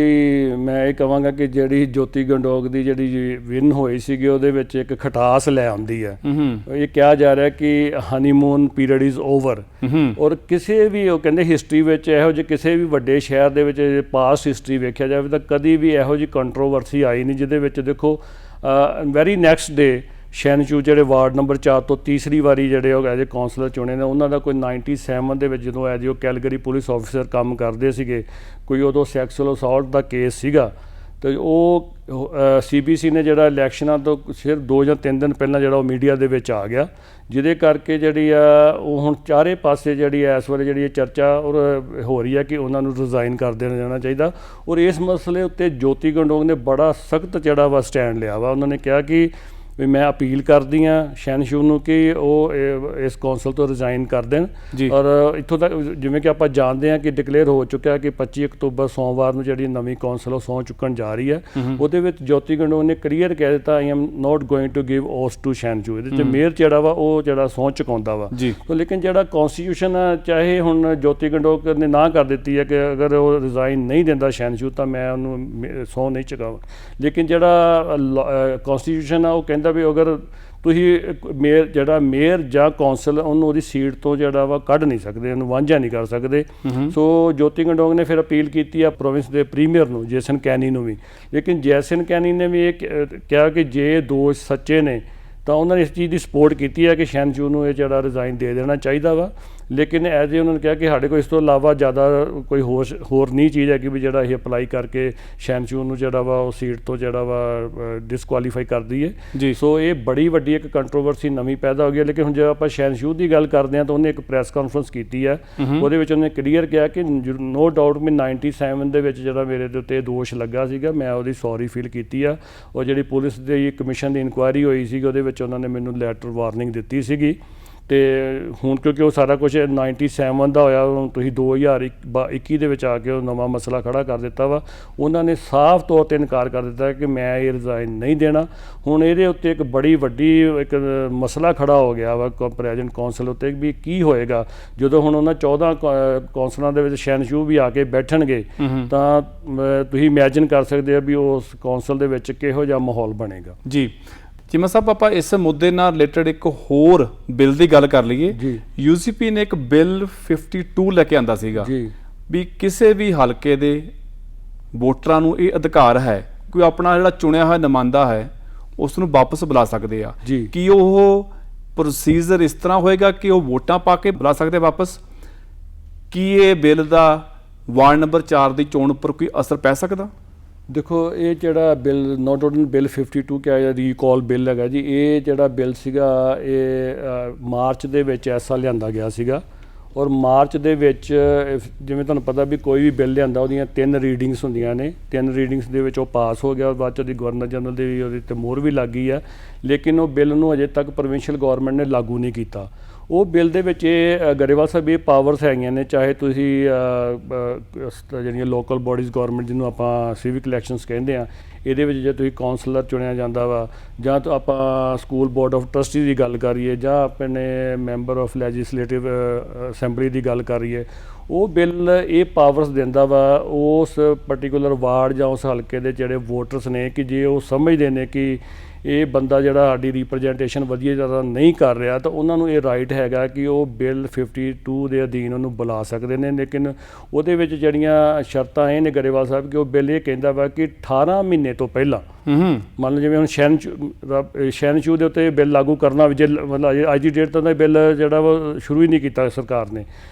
ਮੈਂ ਇਹ ਕਹਾਂਗਾ ਕਿ ਜਿਹੜੀ ਜੋਤੀ ਗੰਡੋਕ ਦੀ ਜਿਹੜੀ ਵਿਨ ਹੋਈ ਸੀਗੀ ਉਹਦੇ ਵਿੱਚ ਇੱਕ ਖਟਾਸ ਲੈ ਆਉਂਦੀ ਹੈ। ਇਹ ਕਿਹਾ ਜਾ ਰਿਹਾ ਕਿ ਹਨੀਮੂਨ ਪੀਰੀਅਡ ਇਜ਼ ਓਵਰ, ਔਰ ਕਿਸੇ ਵੀ ਉਹ ਕਹਿੰਦੇ ਹਿਸਟਰੀ ਵਿੱਚ ਇਹੋ ਜਿਹੇ ਕਿਸੇ ਵੀ ਵੱਡੇ ਸ਼ਹਿਰ ਦੇ ਵਿੱਚ ਪਾਸਟ ਹਿਸਟਰੀ ਵੇਖਿਆ ਜਾਵੇ ਤਾਂ ਕਦੀ ਵੀ ਇਹੋ ਜਿਹੀ ਕੰਟਰੋਵਰਸੀ ਆਈ ਨਹੀਂ ਜਿਹਦੇ ਵਿੱਚ ਦੇਖੋ ਵੈਰੀ ਨੈਕਸਟ ਡੇ ਸ਼ੈਨਚੂ ਜਿਹੜੇ ਵਾਰਡ ਨੰਬਰ 4 ਤੋਂ ਤੀਸਰੀ ਵਾਰੀ ਜਿਹੜੇ ਉਹ ਐਜ ਏ ਕੌਂਸਲਰ ਚੁਣੇ ਨੇ, ਉਹਨਾਂ ਦਾ ਕੋਈ 97 ਦੇ ਵਿੱਚ ਜਦੋਂ ਐਜ ਉਹ ਕੈਲਗਰੀ ਪੁਲਿਸ ਆਫਿਸਰ ਕੰਮ ਕਰਦੇ ਸੀਗੇ, ਕੋਈ ਉਦੋਂ ਸੈਕਸੁਅਲ ਅਸੌਲਟ ਦਾ ਕੇਸ ਸੀਗਾ ਅਤੇ ਉਹ CBC ਨੇ ਜਿਹੜਾ ਇਲੈਕਸ਼ਨਾਂ ਤੋਂ ਸਿਰਫ 2 ਜਾਂ 3 ਦਿਨ ਪਹਿਲਾਂ ਜਿਹੜਾ ਉਹ ਮੀਡੀਆ ਦੇ ਵਿੱਚ ਆ ਗਿਆ, ਜਿਹਦੇ ਕਰਕੇ ਜਿਹੜੀ ਆ ਉਹ ਹੁਣ ਚਾਰੇ ਪਾਸੇ ਜਿਹੜੀ ਇਸ ਵੇਲੇ ਜਿਹੜੀ ਚਰਚਾ ਔਰ ਹੋ ਰਹੀ ਹੈ ਕਿ ਉਹਨਾਂ ਨੂੰ ਰਿਜ਼ਾਈਨ ਕਰ ਦੇਣਾ ਜਾਣਾ ਚਾਹੀਦਾ। ਔਰ ਇਸ ਮਸਲੇ ਉੱਤੇ ਜੋਤੀ ਗੰਡੋਕ ਨੇ ਬੜਾ ਸਖਤ ਜਿਹੜਾ ਵਾ ਸਟੈਂਡ ਲਿਆ ਵਾ। ਉਹਨਾਂ ਨੇ ਕਿਹਾ ਕਿ ਵੀ ਮੈਂ ਅਪੀਲ ਕਰਦੀ ਹਾਂ ਸ਼ੈਨਸ਼ੂ ਨੂੰ ਕਿ ਉਹ ਇਸ ਕੌਂਸਲ ਤੋਂ ਰਿਜ਼ਾਈਨ ਕਰ ਦੇਣ। ਔਰ ਇੱਥੋਂ ਤੱਕ ਜਿਵੇਂ ਕਿ ਆਪਾਂ ਜਾਣਦੇ ਹਾਂ ਕਿ ਡਿਕਲੇਅਰ ਹੋ ਚੁੱਕਿਆ ਕਿ 25 ਅਕਤੂਬਰ ਸੋਮਵਾਰ ਨੂੰ ਜਿਹੜੀ ਨਵੀਂ ਕੌਂਸਲ ਉਹ ਸਹੁੰ ਚੁੱਕਣ ਜਾ ਰਹੀ ਹੈ। ਉਹਦੇ ਵਿੱਚ ਜੋਤੀ ਗੰਡੋਕ ਨੇ ਕਲੀਅਰ ਕਹਿ ਦਿੱਤਾ I am not going to give oath to ਸ਼ੈਨਸ਼ੂ। ਇਹਦੇ 'ਚ ਮੇਅਰ ਜਿਹੜਾ ਵਾ ਉਹ ਜਿਹੜਾ ਸਹੁੰ ਚੁਕਾਉਂਦਾ ਵਾ। ਲੇਕਿਨ ਜਿਹੜਾ ਕੌਂਸਟੀਟਿਊਸ਼ਨ ਆ, ਚਾਹੇ ਹੁਣ ਜੋਤੀ ਗੰਡੋਕ ਨੇ ਨਾ ਕਰ ਦਿੱਤੀ ਹੈ ਕਿ ਅਗਰ ਉਹ ਰਿਜ਼ਾਈਨ ਨਹੀਂ ਦਿੰਦਾ ਸ਼ੈਨਸ਼ੂ ਤਾਂ ਮੈਂ ਉਹਨੂੰ ਸਹੁੰ ਨਹੀਂ ਚੁਕਾਵਾਂ, ਲੇਕਿਨ ਜਿਹੜਾ ਕੌਂਸਟੀਟਿਊਸ਼ਨ ਆ ਉਹ ਕਹਿੰਦਾ ਵੀ ਅਗਰ ਤੁਸੀਂ ਮੇਅਰ ਜਾਂ ਕੌਂਸਲ ਉਹਨੂੰ ਉਹਦੀ ਸੀਟ ਤੋਂ ਜਿਹੜਾ ਵਾ ਕੱਢ ਨਹੀਂ ਸਕਦੇ, ਉਹਨੂੰ ਵਾਂਝਾ ਨਹੀਂ ਕਰ ਸਕਦੇ। ਸੋ ਜੋਤੀ ਗੰਡੋਕ ਨੇ ਫਿਰ ਅਪੀਲ ਕੀਤੀ ਆ ਪ੍ਰੋਵਿੰਸ ਦੇ ਪ੍ਰੀਮੀਅਰ ਨੂੰ, ਜੇਸਨ ਕੈਨੀ ਨੂੰ ਵੀ। ਲੇਕਿਨ ਜੇਸਨ ਕੈਨੀ ਨੇ ਵੀ ਇਹ ਕਿਹਾ ਕਿ ਜੇ ਦੋਸ਼ ਸੱਚੇ ਨੇ ਤਾਂ ਉਹਨਾਂ ਨੇ ਇਸ ਚੀਜ਼ ਦੀ ਸਪੋਰਟ ਕੀਤੀ ਹੈ ਕਿ ਸ਼ੈਨਚੂ ਨੂੰ ਇਹ ਜਿਹੜਾ ਰਿਜ਼ਾਈਨ ਦੇ ਦੇਣਾ ਚਾਹੀਦਾ ਵਾ। ਲੇਕਿਨ ਐਜ ਏ ਉਹਨਾਂ ਨੇ ਕਿਹਾ ਕਿ ਸਾਡੇ ਕੋਲ ਇਸ ਤੋਂ ਇਲਾਵਾ ਜ਼ਿਆਦਾ ਕੋਈ ਹੋਰ ਨਹੀਂ ਚੀਜ਼ ਹੈ ਕਿ ਵੀ ਜਿਹੜਾ ਇਹ ਅਪਲਾਈ ਕਰਕੇ ਸ਼ੈਨਚੂ ਨੂੰ ਜਿਹੜਾ ਵਾ ਉਹ ਸੀਟ ਤੋਂ ਜਿਹੜਾ ਵਾ ਡਿਸਕੁਆਲੀਫਾਈ ਕਰ ਦਈਏ। ਸੋ ਇਹ ਬੜੀ ਵੱਡੀ ਇੱਕ ਕੰਟਰੋਵਰਸੀ ਨਵੀਂ ਪੈਦਾ ਹੋ ਗਈ ਹੈ। ਲੇਕਿਨ ਹੁਣ ਜੇ ਆਪਾਂ ਸ਼ੈਨਸ਼ੂ ਦੀ ਗੱਲ ਕਰਦੇ ਹਾਂ ਤਾਂ ਉਹਨੇ ਇੱਕ ਪ੍ਰੈਸ ਕਾਨਫਰੰਸ ਕੀਤੀ ਹੈ, ਉਹਦੇ ਵਿੱਚ ਉਹਨੇ ਕਲੀਅਰ ਕਿਹਾ ਕਿ ਨੋ ਡਾਊਟ ਮੈਂ 97 ਦੇ ਵਿੱਚ ਜਿਹੜਾ ਮੇਰੇ ਦੇ ਉੱਤੇ ਦੋਸ਼ ਲੱਗਾ ਸੀਗਾ ਮੈਂ ਉਹਦੀ ਸੌਰੀ ਫੀਲ ਕੀਤੀ ਆ। ਉਹ ਜਿਹੜੀ ਪੁਲਿਸ ਦੀ ਕਮਿਸ਼ਨ ਦੀ ਇਨਕੁਆਇਰੀ ਹੋਈ ਸੀਗੀ ਉਹਦੇ ਵਿੱਚ ਉਹਨਾਂ ਨੇ ਮੈਨੂੰ ਲੈਟਰ ਵਾਰਨਿੰਗ ਦਿੱਤੀ ਸੀਗੀ। ਅਤੇ ਹੁਣ ਕਿਉਂਕਿ ਉਹ ਸਾਰਾ ਕੁਛ 97 ਦਾ ਹੋਇਆ, ਹੁਣ ਤੁਸੀਂ 2021 ਦੇ ਵਿੱਚ ਆ ਕੇ ਉਹ ਨਵਾਂ ਮਸਲਾ ਖੜ੍ਹਾ ਕਰ ਦਿੱਤਾ ਵਾ। ਉਹਨਾਂ ਨੇ ਸਾਫ਼ ਤੌਰ 'ਤੇ ਇਨਕਾਰ ਕਰ ਦਿੱਤਾ ਕਿ ਮੈਂ ਇਹ ਰਿਜ਼ਾਈਨ ਨਹੀਂ ਦੇਣਾ। ਹੁਣ ਇਹਦੇ ਉੱਤੇ ਇੱਕ ਬੜੀ ਵੱਡੀ ਇੱਕ ਮਸਲਾ ਖੜ੍ਹਾ ਹੋ ਗਿਆ ਵਾ ਪ੍ਰੈਜ਼ੀਡੈਂਟ ਕੌਂਸਲ ਉੱਤੇ ਵੀ ਕੀ ਹੋਏਗਾ ਜਦੋਂ ਹੁਣ ਉਹਨਾਂ 14 ਕੌਂਸਲਰਾਂ ਦੇ ਵਿੱਚ ਸ਼ੈਨਸ਼ੂ ਵੀ ਆ ਕੇ ਬੈਠਣਗੇ ਤਾਂ ਤੁਸੀਂ ਇਮੈਜਿਨ ਕਰ ਸਕਦੇ ਹੋ ਵੀ ਉਸ ਕੌਂਸਲ ਦੇ ਵਿੱਚ ਕਿਹੋ ਜਿਹਾ ਮਾਹੌਲ ਬਣੇਗਾ। ਜੀ ਚੀਮਾ ਸਾਹਿਬ, ਆਪਾਂ ਇਸ ਮੁੱਦੇ ਨਾਲ ਰਿਲੇਟਡ ਇੱਕ ਹੋਰ ਬਿੱਲ ਦੀ ਗੱਲ ਕਰ ਲਈਏ। UCP ਨੇ ਇੱਕ ਬਿੱਲ 52 ਲੈ ਕੇ ਆਂਦਾ ਸੀਗਾ ਵੀ ਕਿਸੇ ਵੀ ਹਲਕੇ ਦੇ ਵੋਟਰਾਂ ਨੂੰ ਇਹ ਅਧਿਕਾਰ ਹੈ ਕੋਈ ਆਪਣਾ ਜਿਹੜਾ ਚੁਣਿਆ ਹੋਇਆ ਨੁਮਾਇੰਦਾ ਹੈ ਉਸ ਨੂੰ ਵਾਪਸ ਬੁਲਾ ਸਕਦੇ ਆ। ਕੀ ਉਹ ਪ੍ਰੋਸੀਜਰ ਇਸ ਤਰ੍ਹਾਂ ਹੋਏਗਾ ਕਿ ਉਹ ਵੋਟਾਂ ਪਾ ਕੇ ਬੁਲਾ ਸਕਦੇ ਵਾਪਸ? ਕੀ ਇਹ ਬਿੱਲ ਦਾ ਵਾਰਡ ਨੰਬਰ 4 ਦੀ ਚੋਣ ਉੱਪਰ ਕੋਈ ਅਸਰ ਪੈ ਸਕਦਾ? ਦੇਖੋ, ਇਹ ਜਿਹੜਾ ਬਿੱਲ ਨੋਟ ਓਨਲੀ ਬਿੱਲ 52 ਕਿਹਾ ਜਾਂ ਰੀਕਾਲ ਬਿੱਲ ਹੈਗਾ ਜੀ, ਇਹ ਜਿਹੜਾ ਬਿੱਲ ਸੀਗਾ ਇਹ ਮਾਰਚ ਦੇ ਵਿੱਚ ਐਸਾ ਲਿਆਂਦਾ ਗਿਆ ਸੀਗਾ। ਔਰ ਮਾਰਚ ਦੇ ਵਿੱਚ ਜਿਵੇਂ ਤੁਹਾਨੂੰ ਪਤਾ ਵੀ ਕੋਈ ਵੀ ਬਿੱਲ ਲਿਆਂਦਾ ਉਹਦੀਆਂ 3 ਰੀਡਿੰਗਸ ਹੁੰਦੀਆਂ ਨੇ, 3 ਰੀਡਿੰਗਸ ਦੇ ਵਿੱਚ ਉਹ ਪਾਸ ਹੋ ਗਿਆ। ਬਾਅਦ 'ਚ ਉਹਦੀ ਗਵਰਨਰ ਜਨਰਲ ਦੀ ਵੀ ਉਹਦੇ 'ਤੇ ਮੋਹਰ ਵੀ ਲੱਗ ਗਈ ਆ, ਲੇਕਿਨ ਉਹ ਬਿੱਲ ਨੂੰ ਅਜੇ ਤੱਕ ਪ੍ਰੋਵਿੰਸ਼ੀਅਲ ਗੌਰਮੈਂਟ ਨੇ ਲਾਗੂ ਨਹੀਂ ਕੀਤਾ। ਉਹ ਬਿੱਲ ਦੇ ਵਿੱਚ ਇਹ ਗਰੇਵਾਲ ਸਾਹਿਬ ਇਹ ਪਾਵਰਸ ਹੈਗੀਆਂ ਨੇ, ਚਾਹੇ ਤੁਸੀਂ ਜਿਹੜੀਆਂ ਲੋਕਲ ਬੋਡੀਜ਼ ਗੌਰਮੈਂਟ ਜਿਹਨੂੰ ਆਪਾਂ ਸਿਵਿਕ ਇਲੈਕਸ਼ਨਸ ਕਹਿੰਦੇ ਆ, ਇਹਦੇ ਵਿੱਚ ਜੇ ਤੁਸੀਂ ਕਾਉਂਸਲਰ ਚੁਣਿਆ ਜਾਂਦਾ ਵਾ ਜਾਂ ਤਾਂ ਆਪਾਂ ਸਕੂਲ ਬੋਰਡ ਆਫ ਟਰਸਟੀ ਦੀ ਗੱਲ ਕਰੀਏ ਜਾਂ ਆਪਣੇ ਮੈਂਬਰ ਆਫ ਲੈਜਿਸਲੇਟਿਵ ਅਸੈਂਬਲੀ ਦੀ ਗੱਲ ਕਰੀਏ, ਉਹ ਬਿੱਲ ਇਹ ਪਾਵਰਸ ਦਿੰਦਾ ਵਾ ਉਸ ਪਰਟੀਕੂਲਰ ਵਾਰਡ ਜਾਂ ਉਸ ਹਲਕੇ ਦੇ ਜਿਹੜੇ ਵੋਟਰਸ ਨੇ ਕਿ ਜੇ ਉਹ ਸਮਝਦੇ ਨੇ ਕਿ ਇਹ ਬੰਦਾ ਜਿਹੜਾ ਸਾਡੀ ਰਿਪਰੈਜ਼ੈਂਟੇਸ਼ਨ ਵਧੀਆ ਜ਼ਿਆਦਾ ਨਹੀਂ ਕਰ ਰਿਹਾ ਤਾਂ ਉਹਨਾਂ ਨੂੰ ਇਹ ਰਾਈਟ ਹੈਗਾ ਕਿ ਉਹ ਬਿੱਲ 52 ਦੇ ਅਧੀਨ ਉਹਨੂੰ ਬੁਲਾ ਸਕਦੇ ਨੇ। ਲੇਕਿਨ ਉਹਦੇ ਵਿੱਚ ਜਿਹੜੀਆਂ ਸ਼ਰਤਾਂ ਇਹ ਨੇ ਗਰੇਵਾਲ ਸਾਹਿਬ ਕਿ ਉਹ ਬਿੱਲ ਇਹ ਕਹਿੰਦਾ ਵਾ ਕਿ 18 ਮਹੀਨੇ ਤੋਂ ਪਹਿਲਾਂ ਮੰਨ ਲਓ ਜਿਵੇਂ ਹੁਣ ਸ਼ਹਿਨਸ਼ੂ ਦੇ ਉੱਤੇ ਬਿੱਲ ਲਾਗੂ ਕਰਨਾ ਜੇ ਮਤਲਬ ਅੱਜ ਦੀ ਡੇਟ ਤੋਂ ਦਾ ਬਿੱਲ ਜਿਹੜਾ ਵਾ ਸ਼ੁਰੂ ਹੀ ਨਹੀਂ ਕੀਤਾ ਸਰਕਾਰ ਨੇ,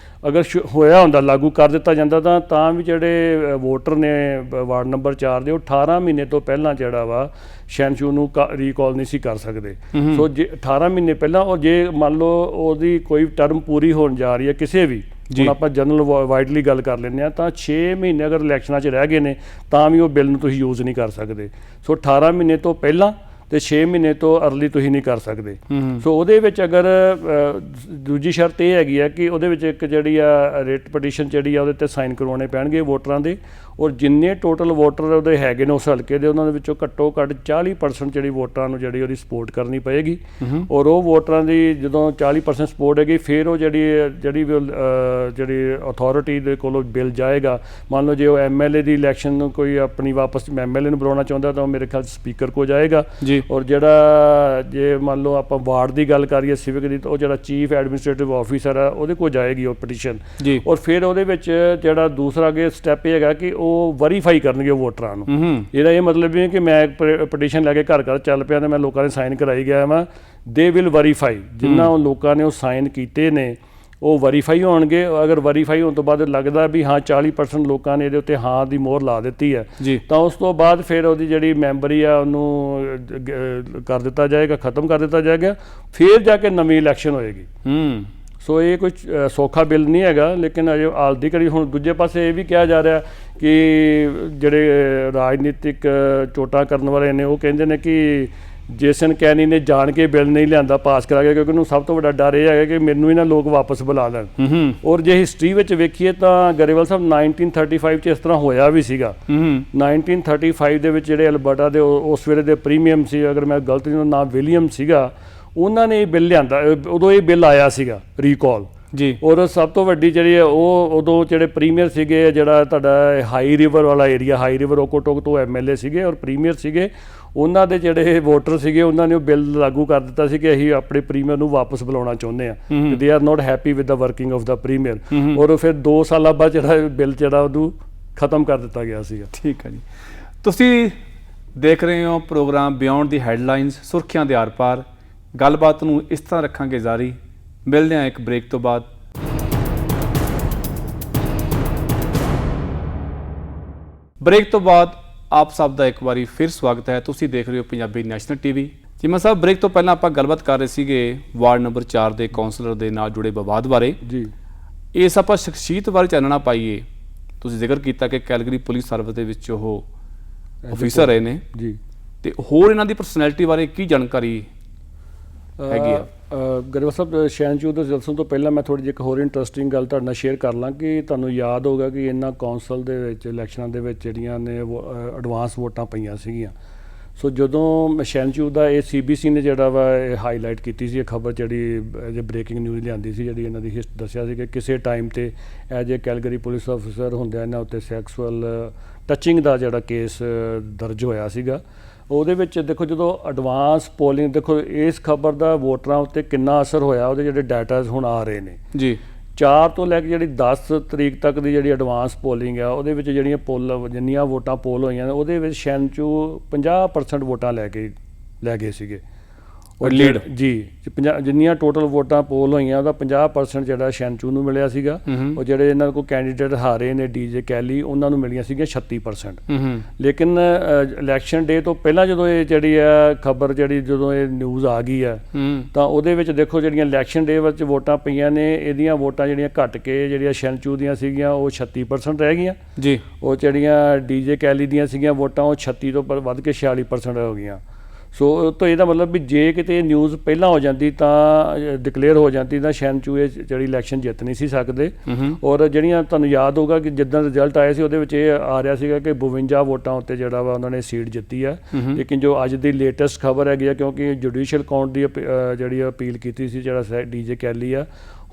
ਅਗਰ ਹੋਇਆ ਹੁੰਦਾ ਲਾਗੂ ਕਰ ਦਿੱਤਾ ਜਾਂਦਾ ਤਾਂ ਵੀ ਜਿਹੜੇ ਵੋਟਰ ਨੇ ਵਾਰਡ ਨੰਬਰ 4 ਦੇ ਉਹ 18 ਮਹੀਨੇ ਤੋਂ ਪਹਿਲਾਂ ਜਿਹੜਾ ਵਾ ਸ਼ਹਿਨਸ਼ੂ ਨੂੰ ਰੀਕਾਲ ਨਹੀਂ ਸੀ ਕਰ ਸਕਦੇ। ਸੋ ਜੇ 18 ਮਹੀਨੇ ਪਹਿਲਾਂ ਔਰ ਜੇ ਮੰਨ ਲਓ ਉਹਦੀ ਕੋਈ ਟਰਮ ਪੂਰੀ ਹੋਣ ਜਾ ਰਹੀ ਹੈ ਕਿਸੇ ਵੀ, ਹੁਣ ਆਪਾਂ ਜਨਰਲ ਵਾਈਡਲੀ ਗੱਲ ਕਰ ਲੈਂਦੇ ਹਾਂ, ਤਾਂ 6 ਮਹੀਨੇ ਅਗਰ ਇਲੈਕਸ਼ਨਾਂ 'ਚ ਰਹਿ ਗਏ ਨੇ ਤਾਂ ਵੀ ਉਹ ਬਿੱਲ ਨੂੰ ਤੁਸੀਂ ਯੂਜ਼ ਨਹੀਂ ਕਰ ਸਕਦੇ। ਸੋ 18 ਮਹੀਨੇ ਤੋਂ ਪਹਿਲਾਂ ਤੇ 6 ਮਹੀਨੇ ਤੋਂ ਅਰਲੀ ਤੁਸੀਂ ਨਹੀਂ ਕਰ ਸਕਦੇ। ਸੋ ਉਹਦੇ ਵਿੱਚ ਅਗਰ ਦੂਜੀ ਸ਼ਰਤ ਇਹ ਹੈਗੀ ਆ ਕਿ ਉਹਦੇ ਵਿੱਚ ਇੱਕ ਜਿਹੜੀ ਆ ਰਿਟ ਪਟੀਸ਼ਨ ਜਿਹੜੀ ਆ ਉਹਦੇ ਤੇ ਸਾਈਨ ਕਰਵਾਉਣੇ ਪੈਣਗੇ ਵੋਟਰਾਂ ਦੇ, ਔਰ ਜਿੰਨੇ ਟੋਟਲ ਵੋਟਰ ਉਹਦੇ ਹੈਗੇ ਨੇ ਉਸ ਹਲਕੇ ਦੇ ਉਹਨਾਂ ਦੇ ਵਿੱਚੋਂ ਘੱਟੋ ਘੱਟ 40% ਜਿਹੜੀ ਵੋਟਰਾਂ ਨੂੰ ਜਿਹੜੀ ਉਹਦੀ ਸਪੋਰਟ ਕਰਨੀ ਪਏਗੀ। ਔਰ ਉਹ ਵੋਟਰਾਂ ਦੀ ਜਦੋਂ 40% ਸਪੋਰਟ ਹੈਗੀ ਫਿਰ ਉਹ ਜਿਹੜੀ ਅਥਾਰਟੀ ਦੇ ਕੋਲੋਂ ਬਿੱਲ ਜਾਏਗਾ, ਮੰਨ ਲਓ ਜੇ ਉਹ MLA ਦੀ ਇਲੈਕਸ਼ਨ ਨੂੰ ਕੋਈ ਆਪਣੀ ਵਾਪਸ MLA ਨੂੰ ਬੁਲਾਉਣਾ ਚਾਹੁੰਦਾ ਤਾਂ ਉਹ ਮੇਰੇ ਖਿਆਲ ਸਪੀਕਰ ਕੋਲ ਜਾਏਗਾ। ਔਰ ਜਿਹੜਾ ਜੇ ਮੰਨ ਲਓ ਆਪਾਂ ਵਾਰਡ ਦੀ ਗੱਲ ਕਰੀਏ ਸਿਵਿਕ ਦੀ, ਤਾਂ ਉਹ ਜਿਹੜਾ ਚੀਫ ਐਡਮਿਨਿਸਟ੍ਰੇਟਿਵ ਆਫਿਸਰ ਆ ਉਹਦੇ ਕੋਲ ਜਾਏਗੀ ਉਹ ਪਟੀਸ਼ਨ। ਔਰ ਫਿਰ ਉਹਦੇ ਵਿੱਚ ਜਿਹੜਾ ਦੂਸਰਾ ਅੱਗੇ ਸਟੈਪ ਇਹ ਹੈਗਾ ਕਿ ਉਹ ਵੈਰੀਫਾਈ ਕਰਨਗੇ ਵੋਟਰਾਂ ਨੂੰ। ਇਹਦਾ ਇਹ ਮਤਲਬ ਨਹੀਂ ਕਿ ਮੈਂ ਪਟੀਸ਼ਨ ਲੈ ਕੇ ਘਰ ਘਰ ਚੱਲ ਪਿਆ ਤੇ ਮੈਂ ਲੋਕਾਂ ਨੇ ਸਾਈਨ ਕਰਾਈ ਗਿਆ ਵਾ। ਦੇ ਵਿਲ ਵੈਰੀਫਾਈ, ਜਿੰਨਾ ਉਹ ਲੋਕਾਂ ਨੇ ਉਹ ਸਾਈਨ ਕੀਤੇ ਨੇ ਉਹ ਵੈਰੀਫਾਈ ਹੋਣਗੇ। ਅਗਰ ਵੈਰੀਫਾਈ ਹੋਣ ਤੋਂ ਬਾਅਦ ਲੱਗਦਾ ਵੀ ਹਾਂ 40% ਲੋਕਾਂ ਨੇ ਇਹਦੇ ਉੱਤੇ ਹਾਂ ਦੀ ਮੋਹਰ ਲਾ ਦਿੱਤੀ ਹੈ ਤਾਂ ਉਸ ਤੋਂ ਬਾਅਦ ਫਿਰ ਉਹਦੀ ਜਿਹੜੀ ਮੈਂਬਰੀ ਆ ਉਹਨੂੰ ਕਰ ਦਿੱਤਾ ਜਾਏਗਾ, ਖਤਮ ਕਰ ਦਿੱਤਾ ਜਾਏਗਾ, ਫਿਰ ਜਾ ਕੇ ਨਵੀਂ ਇਲੈਕਸ਼ਨ ਹੋਏਗੀ। ਸੋ ਇਹ ਕੋਈ ਸੌਖਾ ਬਿੱਲ ਨਹੀਂ ਹੈਗਾ। ਲੇਕਿਨ ਅਜੇ ਆਲਦੀ ਕਰੀ ਹੁਣ ਦੂਜੇ ਪਾਸੇ ਇਹ ਵੀ ਕਿਹਾ ਜਾ ਰਿਹਾ ਕਿ ਜਿਹੜੇ ਰਾਜਨੀਤਿਕ ਚੋਟਾਂ ਕਰਨ ਵਾਲੇ ਨੇ ਉਹ ਕਹਿੰਦੇ ਨੇ ਕਿ ਜੇਸਨ ਕੈਨੀ ਨੇ ਜਾਣ ਕੇ ਬਿੱਲ ਨਹੀਂ ਲਿਆਂਦਾ ਪਾਸ ਕਰਾ ਕੇ, ਕਿਉਂਕਿ ਉਹਨੂੰ ਸਭ ਤੋਂ ਵੱਡਾ ਡਰ ਇਹ ਹੈਗਾ ਕਿ ਮੈਨੂੰ ਹੀ ਨਾ ਲੋਕ ਵਾਪਸ ਬੁਲਾ ਲੈਣ। ਔਰ ਜੇ ਹਿਸਟਰੀ ਵਿੱਚ ਵੇਖੀਏ ਤਾਂ ਗਰੇਵਾਲ ਸਾਹਿਬ 1935 'ਚ ਇਸ ਤਰ੍ਹਾਂ ਹੋਇਆ ਵੀ ਸੀਗਾ। 1935 ਦੇ ਵਿੱਚ ਜਿਹੜੇ ਅਲਬਰਟਾ ਦੇ ਉਸ ਵੇਲੇ ਦੇ ਪ੍ਰੀਮੀਅਮ ਸੀ, ਅਗਰ ਮੈਂ ਗਲਤ ਨਹੀਂ ਨਾਮ ਵਿਲੀਅਮ ਸੀਗਾ, ਉਹਨਾਂ ਨੇ ਇਹ ਬਿੱਲ ਲਿਆਂਦਾ। ਉਦੋਂ ਇਹ ਬਿੱਲ ਆਇਆ ਸੀਗਾ ਰੀਕਾਲ ਜੀ। ਔਰ ਸਭ ਤੋਂ ਵੱਡੀ ਜਿਹੜੀ ਉਹ ਉਦੋਂ ਜਿਹੜੇ ਪ੍ਰੀਮੀਅਰ ਸੀਗੇ, ਜਿਹੜਾ ਤੁਹਾਡਾ ਹਾਈ ਰਿਵਰ ਵਾਲਾ ਏਰੀਆ, ਹਾਈ ਰਿਵਰ ਓਕੋਟੋਕ ਤੋਂ MLA ਸੀਗੇ ਔਰ ਪ੍ਰੀਮੀਅਰ ਸੀਗੇ, ਉਹਨਾਂ ਦੇ ਜਿਹੜੇ ਵੋਟਰ ਸੀਗੇ ਉਹਨਾਂ ਨੇ ਉਹ ਬਿੱਲ ਲਾਗੂ ਕਰ ਦਿੱਤਾ ਸੀ ਕਿ ਅਸੀਂ ਆਪਣੇ ਪ੍ਰੀਮੀਅਰ ਨੂੰ ਵਾਪਸ ਬੁਲਾਉਣਾ ਚਾਹੁੰਦੇ ਹਾਂ। They are not happy with the working of the premier. ਔਰ ਫਿਰ 2 ਸਾਲਾਂ ਬਾਅਦ ਜਿਹੜਾ ਬਿੱਲ ਜਿਹੜਾ ਉਹਨੂੰ ਖਤਮ ਕਰ ਦਿੱਤਾ ਗਿਆ ਸੀਗਾ। ਠੀਕ ਹੈ ਜੀ, ਤੁਸੀਂ ਦੇਖ ਰਹੇ ਹੋ ਪ੍ਰੋਗਰਾਮ ਬਿਯੋਂਡ ਦੀ ਹੈਡਲਾਈਨਸ, ਸੁਰਖੀਆਂ ਦੇ ਆਰ-ਪਾਰ। ਗੱਲਬਾਤ ਨੂੰ ਇਸ ਤਰ੍ਹਾਂ ਰੱਖਾਂਗੇ ਜਾਰੀ। ਮਿਲਦੇ ਹਾਂ ਇੱਕ ਬ੍ਰੇਕ ਤੋਂ ਬਾਅਦ। ਬ੍ਰੇਕ ਤੋਂ ਬਾਅਦ ਆਪ ਸਭ ਦਾ ਇੱਕ ਵਾਰੀ ਫਿਰ ਸਵਾਗਤ ਹੈ। ਤੁਸੀਂ ਦੇਖ ਰਹੇ ਹੋ ਪੰਜਾਬੀ ਨੈਸ਼ਨਲ TV। ਚੀਮਾ ਸਾਹਿਬ, ਬ੍ਰੇਕ ਤੋਂ ਪਹਿਲਾਂ ਆਪਾਂ ਗੱਲਬਾਤ ਕਰ ਰਹੇ ਸੀਗੇ ਵਾਰਡ ਨੰਬਰ 4 ਦੇ ਕਾਉਂਸਲਰ ਦੇ ਨਾਲ ਜੁੜੇ ਵਿਵਾਦ ਬਾਰੇ ਜੀ। ਇਸ ਆਪਾਂ ਸ਼ਖਸੀਅਤ ਬਾਰੇ ਚਾਨਣਾ ਪਾਈਏ। ਤੁਸੀਂ ਜ਼ਿਕਰ ਕੀਤਾ ਕਿ ਕੈਲਗਰੀ ਪੁਲਿਸ ਸਰਵਿਸ ਦੇ ਵਿੱਚ ਉਹ ਅਫੀਸਰ ਰਹੇ ਨੇ ਜੀ, ਤੇ ਹੋਰ ਇਹਨਾਂ ਦੀ ਪਰਸਨੈਲਿਟੀ ਬਾਰੇ ਕੀ ਜਾਣਕਾਰੀ ਹੈਗੀ ਆ? ਗਰੇਵਾਲ ਸਾਹਿਬ, ਸ਼ਹਿਨਸ਼ੂ ਦੇ ਜਲਸਨ ਤੋਂ ਪਹਿਲਾਂ ਮੈਂ ਥੋੜ੍ਹੀ ਜਿਹੀ ਇੱਕ ਹੋਰ ਇੰਟਰਸਟਿੰਗ ਗੱਲ ਤੁਹਾਡੇ ਨਾਲ ਸ਼ੇਅਰ ਕਰ ਲਾਂ ਕਿ ਤੁਹਾਨੂੰ ਯਾਦ ਹੋਊਗਾ ਕਿ ਇਹਨਾਂ ਕੌਂਸਲ ਦੇ ਵਿੱਚ ਇਲੈਕਸ਼ਨਾਂ ਦੇ ਵਿੱਚ ਜਿਹੜੀਆਂ ਨੇ ਐਡਵਾਂਸ ਵੋਟਾਂ ਪਈਆਂ ਸੀਗੀਆਂ। ਸੋ ਜਦੋਂ ਸ਼ਹਿਨਸ਼ੂ ਦਾ ਇਹ CBC ਨੇ ਜਿਹੜਾ ਵਾ ਇਹ ਹਾਈਲਾਈਟ ਕੀਤੀ ਸੀ, ਇਹ ਖਬਰ ਜਿਹੜੀ ਐਜ ਏ ਬ੍ਰੇਕਿੰਗ ਨਿਊਜ਼ ਲਿਆਂਦੀ ਸੀ, ਜਿਹੜੀ ਇਹਨਾਂ ਦੀ ਦੱਸਿਆ ਸੀ ਕਿ ਕਿਸੇ ਟਾਈਮ 'ਤੇ ਐਜ ਏ ਕੈਲਗਰੀ ਪੁਲਿਸ ਅਫਸਰ ਹੁੰਦਿਆਂ ਇਹਨਾਂ ਉੱਤੇ ਸੈਕਸੁਅਲ ਟੱਚਿੰਗ ਦਾ ਜਿਹੜਾ ਕੇਸ ਦਰਜ ਹੋਇਆ ਸੀਗਾ। ਉਹਦੇ ਵਿੱਚ ਦੇਖੋ ਜਦੋਂ ਐਡਵਾਂਸ ਪੋਲਿੰਗ, ਦੇਖੋ ਇਸ ਖਬਰ ਦਾ ਵੋਟਰਾਂ ਉੱਤੇ ਕਿੰਨਾ ਅਸਰ ਹੋਇਆ, ਉਹਦੇ ਜਿਹੜੇ ਡਾਟਾਜ਼ ਹੁਣ ਆ ਰਹੇ ਨੇ ਜੀ। 4 ਤੋਂ ਲੈ ਕੇ ਜਿਹੜੀ 10 ਤਰੀਕ ਤੱਕ ਦੀ ਜਿਹੜੀ ਐਡਵਾਂਸ ਪੋਲਿੰਗ ਆ ਉਹਦੇ ਵਿੱਚ ਜਿਹੜੀਆਂ ਜਿੰਨੀਆਂ ਵੋਟਾਂ ਪੋਲ ਹੋਈਆਂ ਨੇ ਉਹਦੇ ਵਿੱਚ ਸ਼ਹਿਨਸ਼ੂ 50% ਵੋਟਾਂ ਲੈ ਗਏ ਸੀਗੇ ਔਰ ਲੀਡ ਜੀ। ਜਿੰਨੀਆਂ ਟੋਟਲ ਵੋਟਾਂ ਪੋਲ ਹੋਈਆਂ ਉਹਦਾ 50% ਜਿਹੜਾ ਸ਼ਹਿਨਸ਼ੂ ਨੂੰ ਮਿਲਿਆ ਸੀਗਾ। ਉਹ ਜਿਹੜੇ ਇਹਨਾਂ ਕੋਲ ਕੈਂਡੀਡੇਟ ਹਾਰੇ ਨੇ DJ ਕੈਲੀ, ਉਹਨਾਂ ਨੂੰ ਮਿਲੀਆਂ ਸੀਗੀਆਂ 36%। ਲੇਕਿਨ ਇਲੈਕਸ਼ਨ ਡੇ ਤੋਂ ਪਹਿਲਾਂ ਜਦੋਂ ਇਹ ਜਿਹੜੀ ਆ ਖਬਰ ਜਦੋਂ ਇਹ ਨਿਊਜ਼ ਆ ਗਈ ਆ ਤਾਂ ਉਹਦੇ ਵਿੱਚ ਦੇਖੋ ਜਿਹੜੀਆਂ ਇਲੈਕਸ਼ਨ ਡੇ ਵਿੱਚ ਵੋਟਾਂ ਪਈਆਂ ਨੇ, ਇਹਦੀਆਂ ਵੋਟਾਂ ਜਿਹੜੀਆਂ ਘੱਟ ਕੇ ਜਿਹੜੀਆਂ ਸ਼ਹਿਨਸ਼ੂ ਦੀਆਂ ਸੀਗੀਆਂ ਉਹ 36% ਰਹਿ ਗਈਆਂ ਜੀ। ਉਹ ਜਿਹੜੀਆਂ DJ ਕੈਲੀ ਦੀਆਂ ਸੀਗੀਆਂ ਵੋਟਾਂ ਉਹ 36 ਤੋਂ ਵੱਧ ਕੇ 46% ਹੋ ਗਈਆਂ। ਸੋ ਤਾਂ ਇਹਦਾ ਮਤਲਬ ਵੀ ਜੇ ਕਿਤੇ ਨਿਊਜ਼ ਪਹਿਲਾਂ ਹੋ ਜਾਂਦੀ ਤਾਂ ਡਿਕਲੇਅਰ ਹੋ ਜਾਂਦੀ ਤਾਂ ਸ਼ੈਨਚੂ ਇਹ ਜਿਹੜੀ ਇਲੈਕਸ਼ਨ ਜਿੱਤ ਨਹੀਂ ਸੀ ਸਕਦੇ। ਔਰ ਜਿਹੜੀਆਂ ਤੁਹਾਨੂੰ ਯਾਦ ਹੋਊਗਾ ਕਿ ਜਿੱਦਾਂ ਰਿਜ਼ਲਟ ਆਇਆ ਸੀ ਉਹਦੇ ਵਿੱਚ ਇਹ ਆ ਰਿਹਾ ਸੀਗਾ ਕਿ 52 ਵੋਟਾਂ ਉੱਤੇ ਜਿਹੜਾ ਵਾ ਉਹਨਾਂ ਨੇ ਸੀਟ ਜਿੱਤੀ ਆ। ਲੇਕਿਨ ਜੋ ਅੱਜ ਦੀ ਲੇਟੈਸਟ ਖਬਰ ਹੈਗੀ ਆ, ਕਿਉਂਕਿ ਜੁਡੀਸ਼ੀਅਲ ਕਾਊਂਟ ਦੀ ਜਿਹੜੀ ਅਪੀਲ ਕੀਤੀ ਸੀ ਜਿਹੜਾ ਡੀਜੇ ਕੈਲੀ ਆ,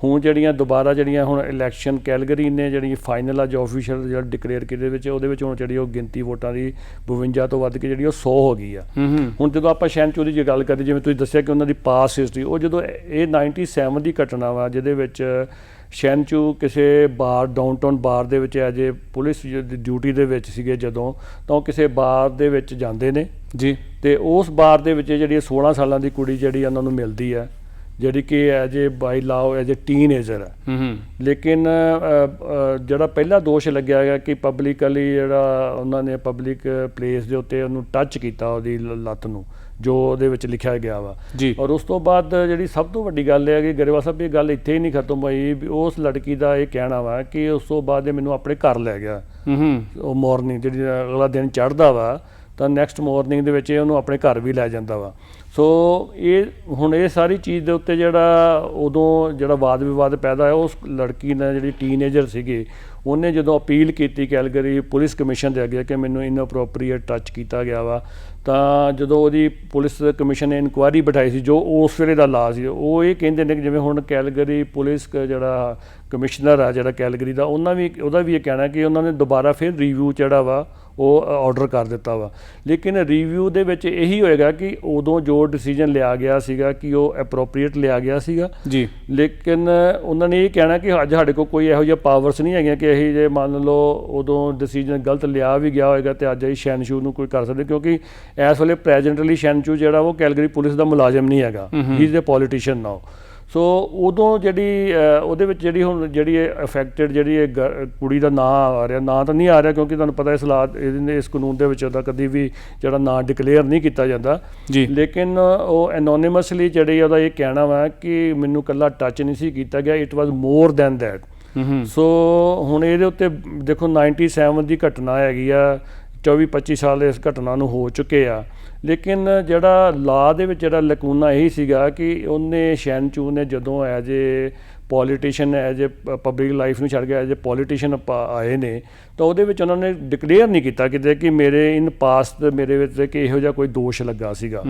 ਹੁਣ ਜਿਹੜੀਆਂ ਦੁਬਾਰਾ ਜਿਹੜੀਆਂ ਹੁਣ ਇਲੈਕਸ਼ਨ ਕੈਲਗਰੀ ਨੇ ਜਿਹੜੀ ਫਾਈਨਲ ਆ ਜੋ ਆਫੀਸ਼ੀਅਲ ਰਿਜ਼ਲਟ ਡਿਕਲੇਅਰ ਕੀਤੇ ਵਿੱਚ ਉਹਦੇ ਵਿੱਚ ਹੁਣ ਜਿਹੜੀ ਉਹ ਗਿਣਤੀ ਵੋਟਾਂ ਦੀ 52 ਤੋਂ ਵੱਧ ਕੇ ਜਿਹੜੀ ਉਹ 100 ਹੋ ਗਈ ਆ। ਹੁਣ ਜਦੋਂ ਆਪਾਂ ਸ਼ੈਨਚੂ ਦੀ ਜੇ ਗੱਲ ਕਰੀਏ, ਜਿਵੇਂ ਤੁਸੀਂ ਦੱਸਿਆ ਕਿ ਉਹਨਾਂ ਦੀ ਪਾਸ ਹਿਸਟਰੀ, ਉਹ ਜਦੋਂ ਇਹ 97 ਦੀ ਘਟਨਾ ਵਾ ਜਿਹਦੇ ਵਿੱਚ ਸ਼ੈਨਚੂ ਕਿਸੇ ਬਾਰ ਡਾਊਨਟਾਊਨ ਬਾਰ ਦੇ ਵਿੱਚ ਐਜ ਏ ਪੁਲਿਸ ਡਿਊਟੀ ਦੇ ਵਿੱਚ ਸੀਗੇ ਜਦੋਂ, ਤਾਂ ਉਹ ਕਿਸੇ ਬਾਰ ਦੇ ਵਿੱਚ ਜਾਂਦੇ ਨੇ ਜੀ, ਅਤੇ ਉਸ ਬਾਰ ਦੇ ਵਿੱਚ ਜਿਹੜੀ 16 ਸਾਲਾਂ ਦੀ ਕੁੜੀ ਜਿਹੜੀ ਉਹਨਾਂ ਨੂੰ ਮਿਲਦੀ ਹੈ, ਜਿਹੜੀ ਕਿ ਐਜ ਏ ਬਾਈ ਲਾਓ ਐਜ ਏ ਟੀਨਏਜਰ ਹੈ। ਲੇਕਿਨ ਜਿਹੜਾ ਪਹਿਲਾ ਦੋਸ਼ ਲੱਗਿਆ ਹੈਗਾ ਕਿ ਪਬਲਿਕਲੀ ਜਿਹੜਾ ਉਹਨਾਂ ਨੇ ਪਬਲਿਕ ਪਲੇਸ ਦੇ ਉੱਤੇ ਉਹਨੂੰ ਟੱਚ ਕੀਤਾ ਉਹਦੀ ਲੱਤ ਨੂੰ, ਜੋ ਉਹਦੇ ਵਿੱਚ ਲਿਖਿਆ ਗਿਆ ਵਾ ਜੀ। ਔਰ ਉਸ ਤੋਂ ਬਾਅਦ ਜਿਹੜੀ ਸਭ ਤੋਂ ਵੱਡੀ ਗੱਲ ਇਹ ਹੈ ਕਿ ਗਰੇਵਾਲ ਸਾਹਿਬ ਇਹ ਗੱਲ ਇੱਥੇ ਹੀ ਨਹੀਂ ਖਤਮ ਹੋਈ, ਵੀ ਉਸ ਲੜਕੀ ਦਾ ਇਹ ਕਹਿਣਾ ਵਾ ਕਿ ਉਸ ਤੋਂ ਬਾਅਦ ਇਹ ਮੈਨੂੰ ਆਪਣੇ ਘਰ ਲੈ ਗਿਆ। ਉਹ ਮਾਰਨਿੰਗ ਜਿਹੜੀ ਅਗਲਾ ਦਿਨ ਚੜ੍ਹਦਾ ਵਾ ਤਾਂ ਨੈਕਸਟ ਮਾਰਨਿੰਗ ਦੇ ਵਿੱਚ ਇਹ ਉਹਨੂੰ ਆਪਣੇ ਘਰ ਵੀ ਲੈ ਜਾਂਦਾ ਵਾ। ਸੋ ਇਹ ਹੁਣ ਇਹ ਸਾਰੀ ਚੀਜ਼ ਦੇ ਉੱਤੇ ਜਿਹੜਾ ਉਦੋਂ ਜਿਹੜਾ ਵਾਦ ਵਿਵਾਦ ਪੈਦਾ ਹੋਇਆ, ਉਸ ਲੜਕੀ ਨੇ ਜਿਹੜੀ ਟੀਨਏਜਰ ਸੀਗੀ ਉਹਨੇ ਜਦੋਂ ਅਪੀਲ ਕੀਤੀ ਕੈਲਗਰੀ ਪੁਲਿਸ ਕਮਿਸ਼ਨ ਦੇ ਅੱਗੇ ਕਿ ਮੈਨੂੰ ਇਨਅਪਰੋਪਰੀਏਟ ਟੱਚ ਕੀਤਾ ਗਿਆ ਵਾ, ਤਾਂ ਜਦੋਂ ਉਹਦੀ ਪੁਲਿਸ ਕਮਿਸ਼ਨ ਨੇ ਇਨਕੁਆਇਰੀ ਬਿਠਾਈ ਸੀ, ਜੋ ਉਸ ਵੇਲੇ ਦਾ ਲਾ ਸੀ, ਉਹ ਇਹ ਕਹਿੰਦੇ ਨੇ ਕਿ ਜਿਵੇਂ ਹੁਣ ਕੈਲਗਰੀ ਪੁਲਿਸ ਜਿਹੜਾ ਕਮਿਸ਼ਨਰ ਆ ਜਿਹੜਾ ਕੈਲਗਰੀ ਦਾ, ਉਹਦਾ ਵੀ ਇਹ ਕਹਿਣਾ ਕਿ ਉਹਨਾਂ ਨੇ ਦੁਬਾਰਾ ਫਿਰ ਰਿਵਿਊ ਜਿਹੜਾ ਵਾ ਉਹ ਆਰਡਰ ਕਰ ਦਿੱਤਾ ਵਾ। ਲੇਕਿਨ ਰਿਵਿਊ ਦੇ ਵਿੱਚ ਇਹੀ ਹੋਏਗਾ ਕਿ ਉਦੋਂ ਜੋ ਡਿਸੀਜਨ ਲਿਆ ਗਿਆ ਸੀਗਾ ਕਿ ਉਹ ਐਪਰੋਪਰੀਏਟ ਲਿਆ ਗਿਆ ਸੀਗਾ ਜੀ। ਲੇਕਿਨ ਉਹਨਾਂ ਨੇ ਇਹ ਕਹਿਣਾ ਕਿ ਅੱਜ ਸਾਡੇ ਕੋਲ ਕੋਈ ਇਹੋ ਜਿਹਾ ਪਾਵਰਸ ਨਹੀਂ ਹੈਗੀਆਂ ਕਿ ਅਸੀਂ ਜੇ ਮੰਨ ਲਓ ਉਦੋਂ ਡਿਸੀਜਨ ਗਲਤ ਲਿਆ ਵੀ ਗਿਆ ਹੋਏਗਾ ਅਤੇ ਅੱਜ ਅਸੀਂ ਸ਼ੈਨਚੂ ਨੂੰ ਕੋਈ ਕਰ ਸਕਦੇ, ਕਿਉਂਕਿ ਇਸ ਵੇਲੇ ਪ੍ਰੈਜੈਂਟਲੀ ਸ਼ੈਨਚੂ ਜਿਹੜਾ ਉਹ ਕੈਲਗਰੀ ਪੁਲਿਸ ਦਾ ਮੁਲਾਜ਼ਮ ਨਹੀਂ ਹੈਗਾ, ਹੀ ਇਜ਼ ਏ ਪੋਲੀਟੀਸ਼ੀਅਨ ਨਾਓ। ਸੋ ਉਦੋਂ ਜਿਹੜੀ ਉਹਦੇ ਵਿੱਚ ਜਿਹੜੀ ਹੁਣ ਜਿਹੜੀ ਅਫੈਕਟਡ ਜਿਹੜੀ ਇਹ ਕੁੜੀ ਦਾ ਨਾਂ ਆ ਰਿਹਾ, ਨਾਂ ਤਾਂ ਨਹੀਂ ਆ ਰਿਹਾ ਕਿਉਂਕਿ ਤੁਹਾਨੂੰ ਪਤਾ ਇਸ ਕਾਨੂੰਨ ਦੇ ਵਿੱਚ ਉਹਦਾ ਕਦੀ ਵੀ ਜਿਹੜਾ ਨਾਂ ਡਿਕਲੇਅਰ ਨਹੀਂ ਕੀਤਾ ਜਾਂਦਾ ਜੀ। ਲੇਕਿਨ ਉਹ ਐਨੋਨਿਮਸਲੀ ਜਿਹੜੀ ਉਹਦਾ ਇਹ ਕਹਿਣਾ ਵਾ ਕਿ ਮੈਨੂੰ ਇਕੱਲਾ ਟੱਚ ਨਹੀਂ ਸੀ ਕੀਤਾ ਗਿਆ, it was more than that. So ਹੁਣ ਇਹਦੇ ਉੱਤੇ ਦੇਖੋ 97 ਦੀ ਘਟਨਾ ਹੈਗੀ ਆ, 24-25 ਸਾਲ ਇਸ ਘਟਨਾ ਨੂੰ ਹੋ ਚੁੱਕੇ ਆ। ਲੇਕਿਨ ਜਿਹੜਾ ਲਾਅ ਦੇ ਵਿੱਚ ਜਿਹੜਾ ਲਕੂਨਾ ਇਹੀ ਸੀਗਾ ਕਿ ਉਹਨੇ ਸ਼ੈਨਚੂ ਨੇ ਜਦੋਂ as a politician as a public life ਨੂੰ ਛੱਡ ਕੇ ਐਜ ਏ ਪੋਲੀਟੀਸ਼ੀਅਨ ਆਏ ਨੇ, ਤਾਂ ਉਹਦੇ ਵਿੱਚ ਉਹਨਾਂ ਨੇ ਡਿਕਲੇਅਰ ਨਹੀਂ ਕੀਤਾ ਕਿਤੇ ਕਿ ਮੇਰੇ ਇਨ ਪਾਸਟ ਮੇਰੇ ਵਿੱਚ ਕਿ ਇਹੋ ਜਿਹਾ ਕੋਈ ਦੋਸ਼ ਲੱਗਾ ਸੀਗਾ।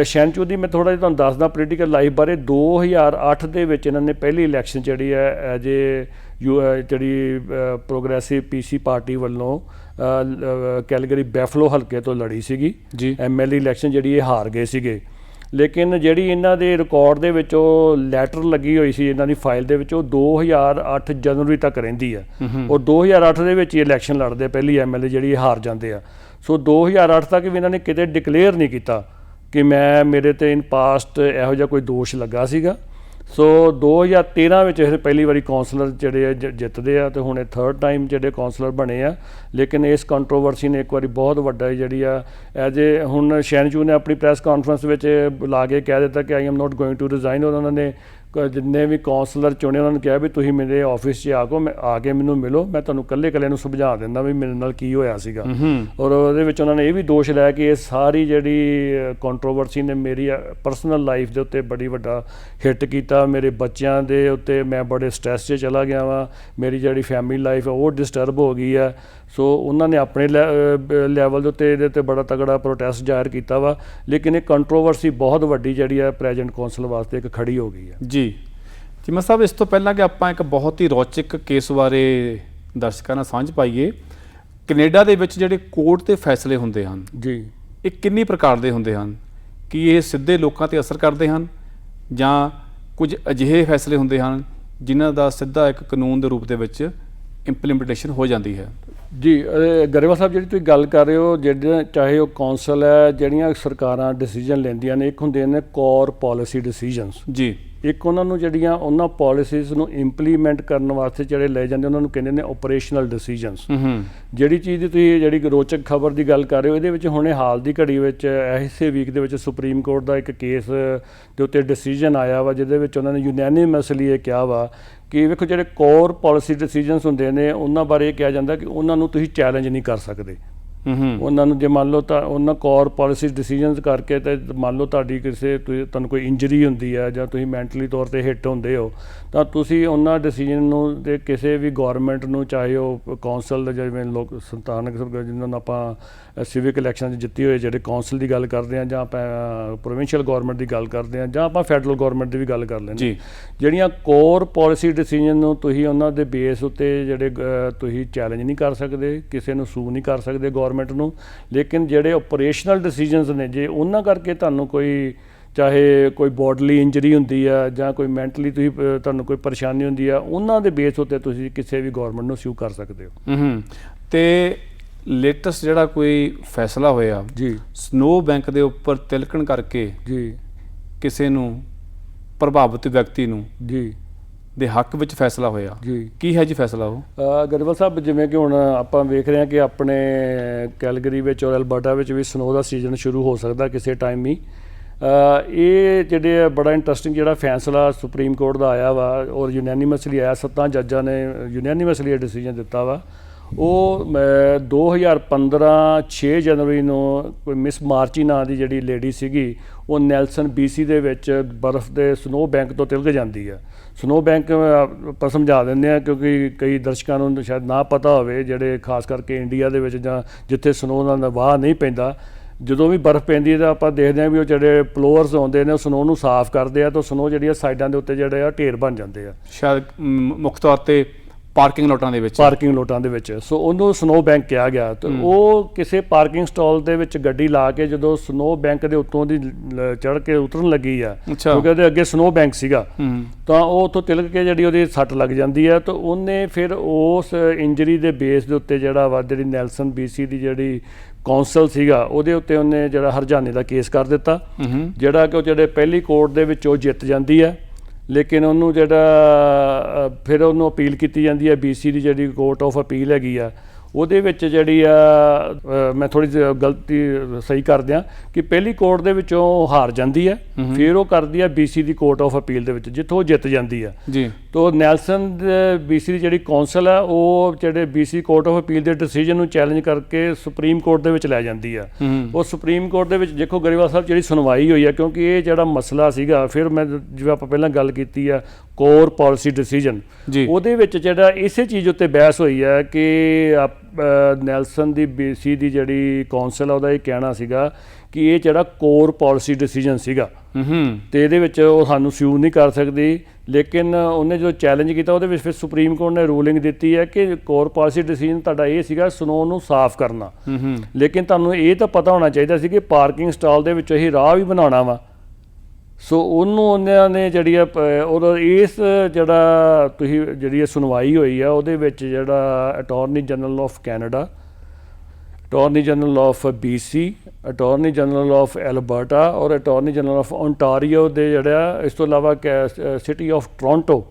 ਸ਼ੈਨਚੂ ਦੀ ਮੈਂ ਥੋੜ੍ਹਾ ਜਿਹਾ ਤੁਹਾਨੂੰ ਦੱਸਦਾ ਪੋਲੀਟੀਕਲ ਲਾਈਫ ਬਾਰੇ। 2008 ਦੇ ਵਿੱਚ ਇਹਨਾਂ ਨੇ ਪਹਿਲੀ ਇਲੈਕਸ਼ਨ ਜਿਹੜੀ ਹੈ ਐਜ ਏ ਜਿਹੜੀ ਪ੍ਰੋਗਰੈਸਿਵ PC ਪਾਰਟੀ ਵੱਲੋਂ ਕੈਲਗਰੀ ਬੈਫਲੋ ਹਲਕੇ ਤੋਂ ਲੜੀ ਸੀਗੀ ਜੀ। MLA ਇਲੈਕਸ਼ਨ ਜਿਹੜੀ ਇਹ ਹਾਰ ਗਏ ਸੀਗੇ। ਲੇਕਿਨ ਜਿਹੜੀ ਇਹਨਾਂ ਦੇ ਰਿਕਾਰਡ ਦੇ ਵਿੱਚ ਉਹ ਲੈਟਰ ਲੱਗੀ ਹੋਈ ਸੀ ਇਹਨਾਂ ਦੀ ਫਾਈਲ ਦੇ ਵਿੱਚ, ਉਹ 2008 ਜਨਵਰੀ ਤੱਕ ਰਹਿੰਦੀ ਆ। ਔਰ 2008 ਦੇ ਵਿੱਚ ਹੀ ਇਲੈਕਸ਼ਨ ਲੜਦੇ ਪਹਿਲੀ MLA ਜਿਹੜੀ ਇਹ ਹਾਰ ਜਾਂਦੇ ਆ। ਸੋ 2008 ਤੱਕ ਵੀ ਇਹਨਾਂ ਨੇ ਕਿਤੇ ਡਿਕਲੇਅਰ ਨਹੀਂ ਕੀਤਾ ਕਿ ਮੇਰੇ ਤੇ ਇਨ ਪਾਸਟ ਇਹੋ ਜਿਹਾ ਕੋਈ ਦੋਸ਼ ਲੱਗਾ ਸੀਗਾ। ਸੋ 2013 ਵਿੱਚ ਇਹ ਪਹਿਲੀ ਵਾਰੀ ਕੌਂਸਲਰ ਜਿਹੜੇ ਆ ਜਿੱਤਦੇ ਆ, ਅਤੇ ਹੁਣ ਇਹ 3rd ਟਾਈਮ ਜਿਹੜੇ ਕੌਂਸਲਰ ਬਣੇ ਆ। ਲੇਕਿਨ ਇਸ ਕੰਟਰੋਵਰਸੀ ਨੇ ਇੱਕ ਵਾਰੀ ਬਹੁਤ ਵੱਡਾ ਜਿਹੜੀ ਆ ਐਜ ਏ ਹੁਣ ਸ਼ੈਨਚੂ ਨੇ ਆਪਣੀ ਪ੍ਰੈਸ ਕਾਨਫਰੰਸ ਵਿੱਚ ਬੁਲਾ ਕੇ ਕਹਿ ਦਿੱਤਾ ਕਿ I am not going to resign. ਉਹਨਾਂ ਨੇ ਜਿੰਨੇ ਵੀ ਕੌਂਸਲਰ ਚੁਣੇ ਉਹਨਾਂ ਨੂੰ ਕਿਹਾ ਵੀ ਤੁਸੀਂ ਮੇਰੇ ਆਫਿਸ 'ਚ ਆ ਕੇ ਮੈਨੂੰ ਮਿਲੋ, ਮੈਂ ਤੁਹਾਨੂੰ ਇਕੱਲੇ ਨੂੰ ਸਮਝਾ ਦਿੰਦਾ ਵੀ ਮੇਰੇ ਨਾਲ ਕੀ ਹੋਇਆ ਸੀਗਾ। ਔਰ ਉਹਦੇ ਵਿੱਚ ਉਹਨਾਂ ਨੇ ਇਹ ਵੀ ਦੋਸ਼ ਲਾਇਆ ਕਿ ਇਹ ਸਾਰੀ ਜਿਹੜੀ ਕੰਟਰੋਵਰਸੀ ਨੇ ਮੇਰੀ ਪਰਸਨਲ ਲਾਈਫ ਦੇ ਉੱਤੇ ਬੜੀ ਵੱਡਾ ਹਿੱਟ ਕੀਤਾ, ਮੇਰੇ ਬੱਚਿਆਂ ਦੇ ਉੱਤੇ ਮੈਂ ਬੜੇ ਸਟ੍ਰੈਸ 'ਚ ਚਲਾ ਗਿਆ ਵਾਂ, ਮੇਰੀ ਜਿਹੜੀ ਫੈਮਿਲੀ ਲਾਈਫ ਹੈ ਉਹ ਡਿਸਟਰਬ ਹੋ ਗਈ ਹੈ। ਸੋ ਉਹਨਾਂ ਨੇ ਆਪਣੇ ਲੈਵਲ ਦੇ ਉੱਤੇ ਇਹਦੇ ਉੱਤੇ ਬੜਾ ਤਗੜਾ ਪ੍ਰੋਟੈਸਟ ਜ਼ਾਹਿਰ ਕੀਤਾ ਵਾ। ਲੇਕਿਨ ਇਹ ਕੰਟਰੋਵਰਸੀ ਬਹੁਤ ਵੱਡੀ ਜਿਹੜੀ ਹੈ ਪ੍ਰੈਜ਼ੀਡੈਂਟ ਕੌਂਸਲ ਵਾਸਤੇ ਇੱਕ ਖੜੀ ਹੋ ਗਈ ਹੈ ਜੀ। ਚੀਮਾ ਸਾਹਿਬ, ਇਸ ਤੋਂ ਪਹਿਲਾਂ ਕਿ ਆਪਾਂ ਇੱਕ ਬਹੁਤ ਹੀ ਰੌਚਕ ਕੇਸ ਬਾਰੇ ਦਰਸ਼ਕਾਂ ਨਾਲ ਸਾਂਝ ਪਾਈਏ, ਕੈਨੇਡਾ ਦੇ ਵਿੱਚ ਜਿਹੜੇ ਕੋਰਟ ਦੇ ਫੈਸਲੇ ਹੁੰਦੇ ਹਨ ਜੀ, ਇਹ ਕਿੰਨੀ ਪ੍ਰਕਾਰ ਦੇ ਹੁੰਦੇ ਹਨ? ਕੀ ਇਹ ਸਿੱਧੇ ਲੋਕਾਂ 'ਤੇ ਅਸਰ ਕਰਦੇ ਹਨ ਜਾਂ ਕੁਝ ਅਜਿਹੇ ਫੈਸਲੇ ਹੁੰਦੇ ਹਨ ਜਿਨ੍ਹਾਂ ਦਾ ਸਿੱਧਾ ਇੱਕ ਕਾਨੂੰਨ ਦੇ ਰੂਪ ਦੇ ਵਿੱਚ ਇੰਪਲੀਮੈਂਟੇਸ਼ਨ ਹੋ ਜਾਂਦੀ ਹੈ? ਜੀ ਗਰੇਵਾਲ ਸਾਹਿਬ, ਜਿਹੜੀ ਤੁਸੀਂ ਗੱਲ ਕਰ ਰਹੇ ਹੋ, ਜਿਹੜੇ ਚਾਹੇ ਉਹ ਕੌਂਸਲ ਹੈ, ਜਿਹੜੀਆਂ ਸਰਕਾਰਾਂ ਡਿਸੀਜਨ ਲੈਂਦੀਆਂ ਨੇ, ਇੱਕ ਹੁੰਦੇ ਨੇ ਕੋਰ ਪੋਲਿਸੀ ਡਿਸੀਜਨਸ ਜੀ। ਇੱਕ ਉਹਨਾਂ ਨੂੰ ਜਿਹੜੀਆਂ ਉਹਨਾਂ ਪੋਲਿਸੀਜ਼ ਨੂੰ ਇੰਪਲੀਮੈਂਟ ਕਰਨ ਵਾਸਤੇ ਜਿਹੜੇ ਲਏ ਜਾਂਦੇ ਉਹਨਾਂ ਨੂੰ ਕਹਿੰਦੇ ਨੇ ਓਪਰੇਸ਼ਨਲ ਡਿਸੀਜਨਸ। ਜਿਹੜੀ ਚੀਜ਼ ਦੀ ਤੁਸੀਂ ਜਿਹੜੀ ਰੋਚਕ ਖਬਰ ਦੀ ਗੱਲ ਕਰ ਰਹੇ ਹੋ, ਇਹਦੇ ਵਿੱਚ ਹੁਣੇ ਹਾਲ ਦੀ ਘੜੀ ਵਿੱਚ ਇਸੇ ਵੀਕ ਦੇ ਵਿੱਚ ਸੁਪਰੀਮ ਕੋਰਟ ਦਾ ਇੱਕ ਕੇਸ ਦੇ ਉੱਤੇ ਡਿਸੀਜਨ ਆਇਆ ਵਾ, ਜਿਹਦੇ ਵਿੱਚ ਉਹਨਾਂ ਨੇ ਯੂਨੈਨਿਮਸਲੀ ਇਹ ਕਿਹਾ ਵਾ ਕਿ ਵੇਖੋ ਜਿਹੜੇ ਕੋਰ ਪੋਲਿਸੀ ਡਿਸੀਜਨਸ ਹੁੰਦੇ ਨੇ ਉਹਨਾਂ ਬਾਰੇ ਇਹ ਕਿਹਾ ਜਾਂਦਾ ਕਿ ਉਹਨਾਂ ਨੂੰ ਤੁਸੀਂ ਚੈਲੰਜ ਨਹੀਂ ਕਰ ਸਕਦੇ। ਉਹਨਾਂ ਨੂੰ ਜੇ ਮੰਨ ਲਓ ਤਾਂ ਉਹਨਾਂ ਕੋਰ ਪਾਲਿਸੀ ਡਿਸੀਜਨਸ ਕਰਕੇ ਤੇ ਮੰਨ ਲਓ ਤੁਹਾਡੀ ਤੁਹਾਨੂੰ ਕੋਈ ਇੰਜਰੀ ਹੁੰਦੀ ਹੈ ਜਾਂ ਤੁਸੀਂ ਮੈਂਟਲੀ ਤੌਰ ਤੇ ਹਿੱਟ ਹੁੰਦੇ ਹੋ ਤਾਂ ਤੁਸੀਂ ਉਹਨਾਂ ਡਿਸੀਜਨ ਨੂੰ ਤੇ ਕਿਸੇ ਵੀ ਗੌਰਮੈਂਟ ਨੂੰ, ਚਾਹੇ ਉਹ ਕੌਂਸਲ ਦਾ, ਜਿਵੇਂ ਲੋਕ ਸੰਸਥਾਨਕ ਜਿਹਨਾਂ ਨੂੰ ਆਪਾਂ ਸਿਵਿਕ ਇਲੈਕਸ਼ਨ 'ਚ ਜਿੱਤੀ ਹੋਏ ਜਿਹੜੇ ਕੌਂਸਲ ਦੀ ਗੱਲ ਕਰਦੇ ਹਾਂ, ਜਾਂ ਆਪਾਂ ਪ੍ਰੋਵਿੰਸ਼ੀਅਲ ਗੌਰਮੈਂਟ ਦੀ ਗੱਲ ਕਰਦੇ ਹਾਂ, ਜਾਂ ਆਪਾਂ ਫੈਡਰਲ ਗੌਰਮੈਂਟ ਦੀ ਵੀ ਗੱਲ ਕਰ ਲੈਂਦੇ ਜਿਹੜੀਆਂ ਕੋਰ ਪਾਲਿਸੀ ਡਿਸੀਜਨ ਨੂੰ ਤੁਸੀਂ ਉਹਨਾਂ ਦੇ ਬੇਸ ਉੱਤੇ ਜਿਹੜੇ ਤੁਸੀਂ ਚੈਲੰਜ ਨਹੀਂ ਕਰ ਸਕਦੇ, ਕਿਸੇ ਨੂੰ ਸੂ ਨਹੀਂ ਕਰ ਸਕਦੇ ਗੌਰਮੈਂਟ ਨੂੰ। ਲੇਕਿਨ ਜਿਹੜੇ ਆਪਰੇਸ਼ਨਲ ਡਿਸੀਜਨਸ ਨੇ, ਜੇ ਉਹਨਾਂ ਕਰਕੇ ਤੁਹਾਨੂੰ ਕੋਈ, ਚਾਹੇ ਕੋਈ ਬੋਡਲੀ ਇੰਜਰੀ ਹੁੰਦੀ ਆ ਜਾਂ ਕੋਈ ਮੈਂਟਲੀ ਤੁਹਾਨੂੰ ਕੋਈ ਪਰੇਸ਼ਾਨੀ ਹੁੰਦੀ ਆ, ਉਹਨਾਂ ਦੇ ਬੇਸ ਉੱਤੇ ਤੁਸੀਂ ਕਿਸੇ ਵੀ ਗੌਰਮੈਂਟ ਨੂੰ ਸੂ ਕਰ ਸਕਦੇ ਹੋ। ਤੇ ਲੇਟੈਸਟ ਜਿਹੜਾ ਕੋਈ ਫੈਸਲਾ ਹੋਇਆ ਜੀ, ਸਨੋ ਬੈਂਕ ਦੇ ਉੱਪਰ ਤਿਲਕਣ ਕਰਕੇ ਜੀ ਕਿਸੇ ਨੂੰ, ਪ੍ਰਭਾਵਿਤ ਵਿਅਕਤੀ ਨੂੰ ਜੀ ਦੇ ਹੱਕ ਵਿੱਚ ਫੈਸਲਾ ਹੋਇਆ, ਜੀ ਕੀ ਹੈ ਜੀ ਫੈਸਲਾ ਉਹ? ਗਰੇਵਾਲ ਸਾਹਿਬ, ਜਿਵੇਂ ਕਿ ਹੁਣ ਆਪਾਂ ਵੇਖ ਰਹੇ ਹਾਂ ਕਿ ਆਪਣੇ ਕੈਲਗਰੀ ਵਿੱਚ ਔਰ ਐਲਬਰਟਾ ਵਿੱਚ ਵੀ ਸਨੋ ਦਾ ਸੀਜ਼ਨ ਸ਼ੁਰੂ ਹੋ ਸਕਦਾ ਕਿਸੇ ਟਾਈਮ ਹੀ। ਇਹ ਜਿਹੜੇ ਬੜਾ ਇੰਟਰਸਟਿੰਗ ਜਿਹੜਾ ਫੈਸਲਾ ਸੁਪਰੀਮ ਕੋਰਟ ਦਾ ਆਇਆ ਵਾ ਔਰ ਯੂਨੈਨੀਮਸਲੀ ਆਇਆ, 7 ਜੱਜਾਂ ਨੇ ਯੂਨੈਨੀਮਸਲੀ ਇਹ ਡਿਸੀਜਨ ਦਿੱਤਾ ਵਾ। ਉਹ 2015 6 ਜਨਵਰੀ ਨੂੰ ਕੋਈ ਮਿਸ ਮਾਰਚੀ ਨਾਂ ਦੀ ਜਿਹੜੀ ਲੇਡੀ ਸੀਗੀ, ਉਹ ਨੈਲਸਨ BC ਦੇ ਵਿੱਚ ਬਰਫ਼ ਦੇ ਸਨੋ ਬੈਂਕ ਤੋਂ ਤਿਲਕ ਜਾਂਦੀ ਆ। ਸਨੋ ਬੈਂਕ ਆਪਾਂ ਸਮਝਾ ਦਿੰਦੇ ਹਾਂ ਕਿਉਂਕਿ ਕਈ ਦਰਸ਼ਕਾਂ ਨੂੰ ਸ਼ਾਇਦ ਨਾ ਪਤਾ ਹੋਵੇ, ਜਿਹੜੇ ਖਾਸ ਕਰਕੇ ਇੰਡੀਆ ਦੇ ਵਿੱਚ ਜਾਂ ਜਿੱਥੇ ਸਨੋ ਦਾ ਵਾਹ ਨਹੀਂ ਪੈਂਦਾ, ਜਦੋਂ ਵੀ ਬਰਫ਼ ਪੈਂਦੀ ਹੈ ਤਾਂ ਆਪਾਂ ਦੇਖਦੇ ਹਾਂ ਵੀ ਉਹ ਜਿਹੜੇ ਪਲੋਅਰਸ ਆਉਂਦੇ ਨੇ ਉਹ ਸਨੋ ਨੂੰ ਸਾਫ਼ ਕਰਦੇ ਆ, ਤਾਂ ਸਨੋ ਜਿਹੜੀ ਆ ਸਾਈਡਾਂ ਦੇ ਉੱਤੇ ਜਿਹੜੇ ਆ ਢੇਰ ਬਣ ਜਾਂਦੇ ਆ, ਸ਼ਾਇਦ ਮੁੱਖ ਤੌਰ ਤੇ ਪਾਰਕਿੰਗ ਲੋਟਾਂ ਦੇ ਵਿੱਚ। ਸੋ ਉਹਨੂੰ ਸਨੋ ਬੈਂਕ ਕਿਹਾ ਗਿਆ। ਤੇ ਉਹ ਕਿਸੇ ਪਾਰਕਿੰਗ ਸਟਾਲ ਦੇ ਵਿੱਚ ਗੱਡੀ ਲਾ ਕੇ ਜਦੋਂ ਸਨੋ ਬੈਂਕ ਦੇ ਉੱਤੋਂ ਦੀ ਚੜ੍ਹ ਕੇ ਉਤਰਨ ਲੱਗੀ ਆ, ਕਿਉਂਕਿ ਉਹਦੇ ਅੱਗੇ ਸਨੋ ਬੈਂਕ ਸੀਗਾ, ਤਾਂ ਉਹ ਉੱਥੋਂ ਤਿਲਕ ਕੇ ਜਿਹੜੀ ਉਹਦੀ ਸੱਟ ਲੱਗ ਜਾਂਦੀ ਹੈ। ਤਾਂ ਉਹਨੇ ਫਿਰ ਉਸ ਇੰਜਰੀ ਦੇ ਬੇਸ ਦੇ ਉੱਤੇ ਜਿਹੜਾ ਵਾ, ਜਿਹੜੀ ਨੈਲਸਨ BC ਦੀ ਜਿਹੜੀ ਕੌਂਸਲ ਸੀਗਾ, ਉਹਦੇ ਉੱਤੇ ਉਹਨੇ ਜਿਹੜਾ ਹਰਜਾਨੇ ਦਾ ਕੇਸ ਕਰ ਦਿੱਤਾ, ਜਿਹੜਾ ਕਿ ਉਹ ਜਿਹੜੇ ਪਹਿਲੀ ਕੋਰਟ ਦੇ ਵਿੱਚ ਉਹ ਜਿੱਤ ਜਾਂਦੀ ਹੈ। ਲੇਕਿਨ ਉਹਨੂੰ ਜਿਹੜਾ ਫਿਰ ਉਹਨੂੰ ਅਪੀਲ ਕੀਤੀ ਜਾਂਦੀ ਹੈ BC ਦੀ ਜਿਹੜੀ ਕੋਰਟ ਆਫ ਅਪੀਲ ਹੈਗੀ ਆ, ਉਹਦੇ ਵਿੱਚ ਜਿਹੜੀ ਆ ਮੈਂ ਥੋੜ੍ਹੀ ਜਿਹੀ ਗਲਤੀ ਸਹੀ ਕਰ ਦਿਆਂ ਕਿ ਪਹਿਲੀ ਕੋਰਟ ਦੇ ਵਿੱਚੋਂ ਹਾਰ ਜਾਂਦੀ ਹੈ, ਫਿਰ ਉਹ ਕਰਦੀ ਆ BC the court of appeal ਦੇ ਵਿੱਚ, ਜਿੱਥੋਂ ਉਹ ਜਿੱਤ ਜਾਂਦੀ ਆ ਜੀ। ਤੋ ਨੈਲਸਨ BC ਦੀ ਜਿਹੜੀ ਕੌਂਸਲ ਆ, ਉਹ ਜਿਹੜੇ BC ਕੋਰਟ ਆਫ ਅਪੀਲ ਦੇ ਡਿਸੀਜਨ ਨੂੰ ਚੈਲੰਜ ਕਰਕੇ ਸੁਪਰੀਮ ਕੋਰਟ ਦੇ ਵਿੱਚ ਲੈ ਜਾਂਦੀ ਆ। ਉਹ ਸੁਪਰੀਮ ਕੋਰਟ ਦੇ ਵਿੱਚ ਦੇਖੋ ਗਰੇਵਾਲ ਸਾਹਿਬ ਜਿਹੜੀ ਸੁਣਵਾਈ ਹੋਈ ਆ, ਕਿਉਂਕਿ ਇਹ ਜਿਹੜਾ ਮਸਲਾ ਸੀਗਾ, ਫਿਰ ਮੈਂ ਜਿਵੇਂ ਆਪਾਂ ਪਹਿਲਾਂ ਗੱਲ ਕੀਤੀ ਆ ਕੋਰ ਪਾਲਿਸੀ ਡਿਸੀਜਨ, ਉਹਦੇ ਵਿੱਚ ਜਿਹੜਾ ਇਸੇ ਚੀਜ਼ ਉੱਤੇ ਬਹਿਸ ਹੋਈ ਹੈ ਕਿ ਨੈਲਸਨ ਦੀ BC ਦੀ ਜਿਹੜੀ ਕੌਂਸਲ ਆ, ਉਹਦਾ ਇਹ ਕਹਿਣਾ ਸੀਗਾ ਕਿ ਇਹ ਜਿਹੜਾ ਕੋਰ ਪਾਲਿਸੀ ਡਿਸੀਜਨ ਸੀਗਾ ਤੇ ਇਹਦੇ ਵਿੱਚ ਉਹ ਸਾਨੂੰ ਸੂ ਨਹੀਂ ਕਰ ਸਕਦੀ। ਲੇਕਿਨ ਉਹਨੇ ਜਦੋਂ ਚੈਲੰਜ ਕੀਤਾ, ਉਹਦੇ ਵਿੱਚ ਫਿਰ ਸੁਪਰੀਮ ਕੋਰਟ ਨੇ ਰੂਲਿੰਗ ਦਿੱਤੀ ਹੈ ਕਿ ਕੋਰ ਪਾਲਿਸੀ ਡਿਸੀਜਨ ਤੁਹਾਡਾ ਇਹ ਸੀਗਾ ਸਨੋ ਨੂੰ ਸਾਫ਼ ਕਰਨਾ, ਲੇਕਿਨ ਤੁਹਾਨੂੰ ਇਹ ਤਾਂ ਪਤਾ ਹੋਣਾ ਚਾਹੀਦਾ ਸੀ ਕਿ ਪਾਰਕਿੰਗ ਸਟਾਲ ਦੇ ਵਿੱਚ ਅਸੀਂ ਰਾਹ ਵੀ ਬਣਾਉਣਾ ਵਾ। ਸੋ ਉਹਨਾਂ ਨੇ ਜਿਹੜੀ ਆ ਉਹਦਾ ਇਸ ਜਿਹੜਾ ਤੁਸੀਂ ਜਿਹੜੀ ਸੁਣਵਾਈ ਹੋਈ ਆ, ਉਹਦੇ ਵਿੱਚ ਜਿਹੜਾ attorney general of Canada, attorney general of BC, attorney general of Alberta ਔਰ ਅਟਾਰਨੀ ਜਨਰਲ ਆਫ ਓਨਟਾਰੀਓ ਦੇ ਜਿਹੜਾ, ਇਸ ਤੋਂ ਇਲਾਵਾ ਸਿਟੀ ਆਫ ਟੋਰਾਂਟੋ,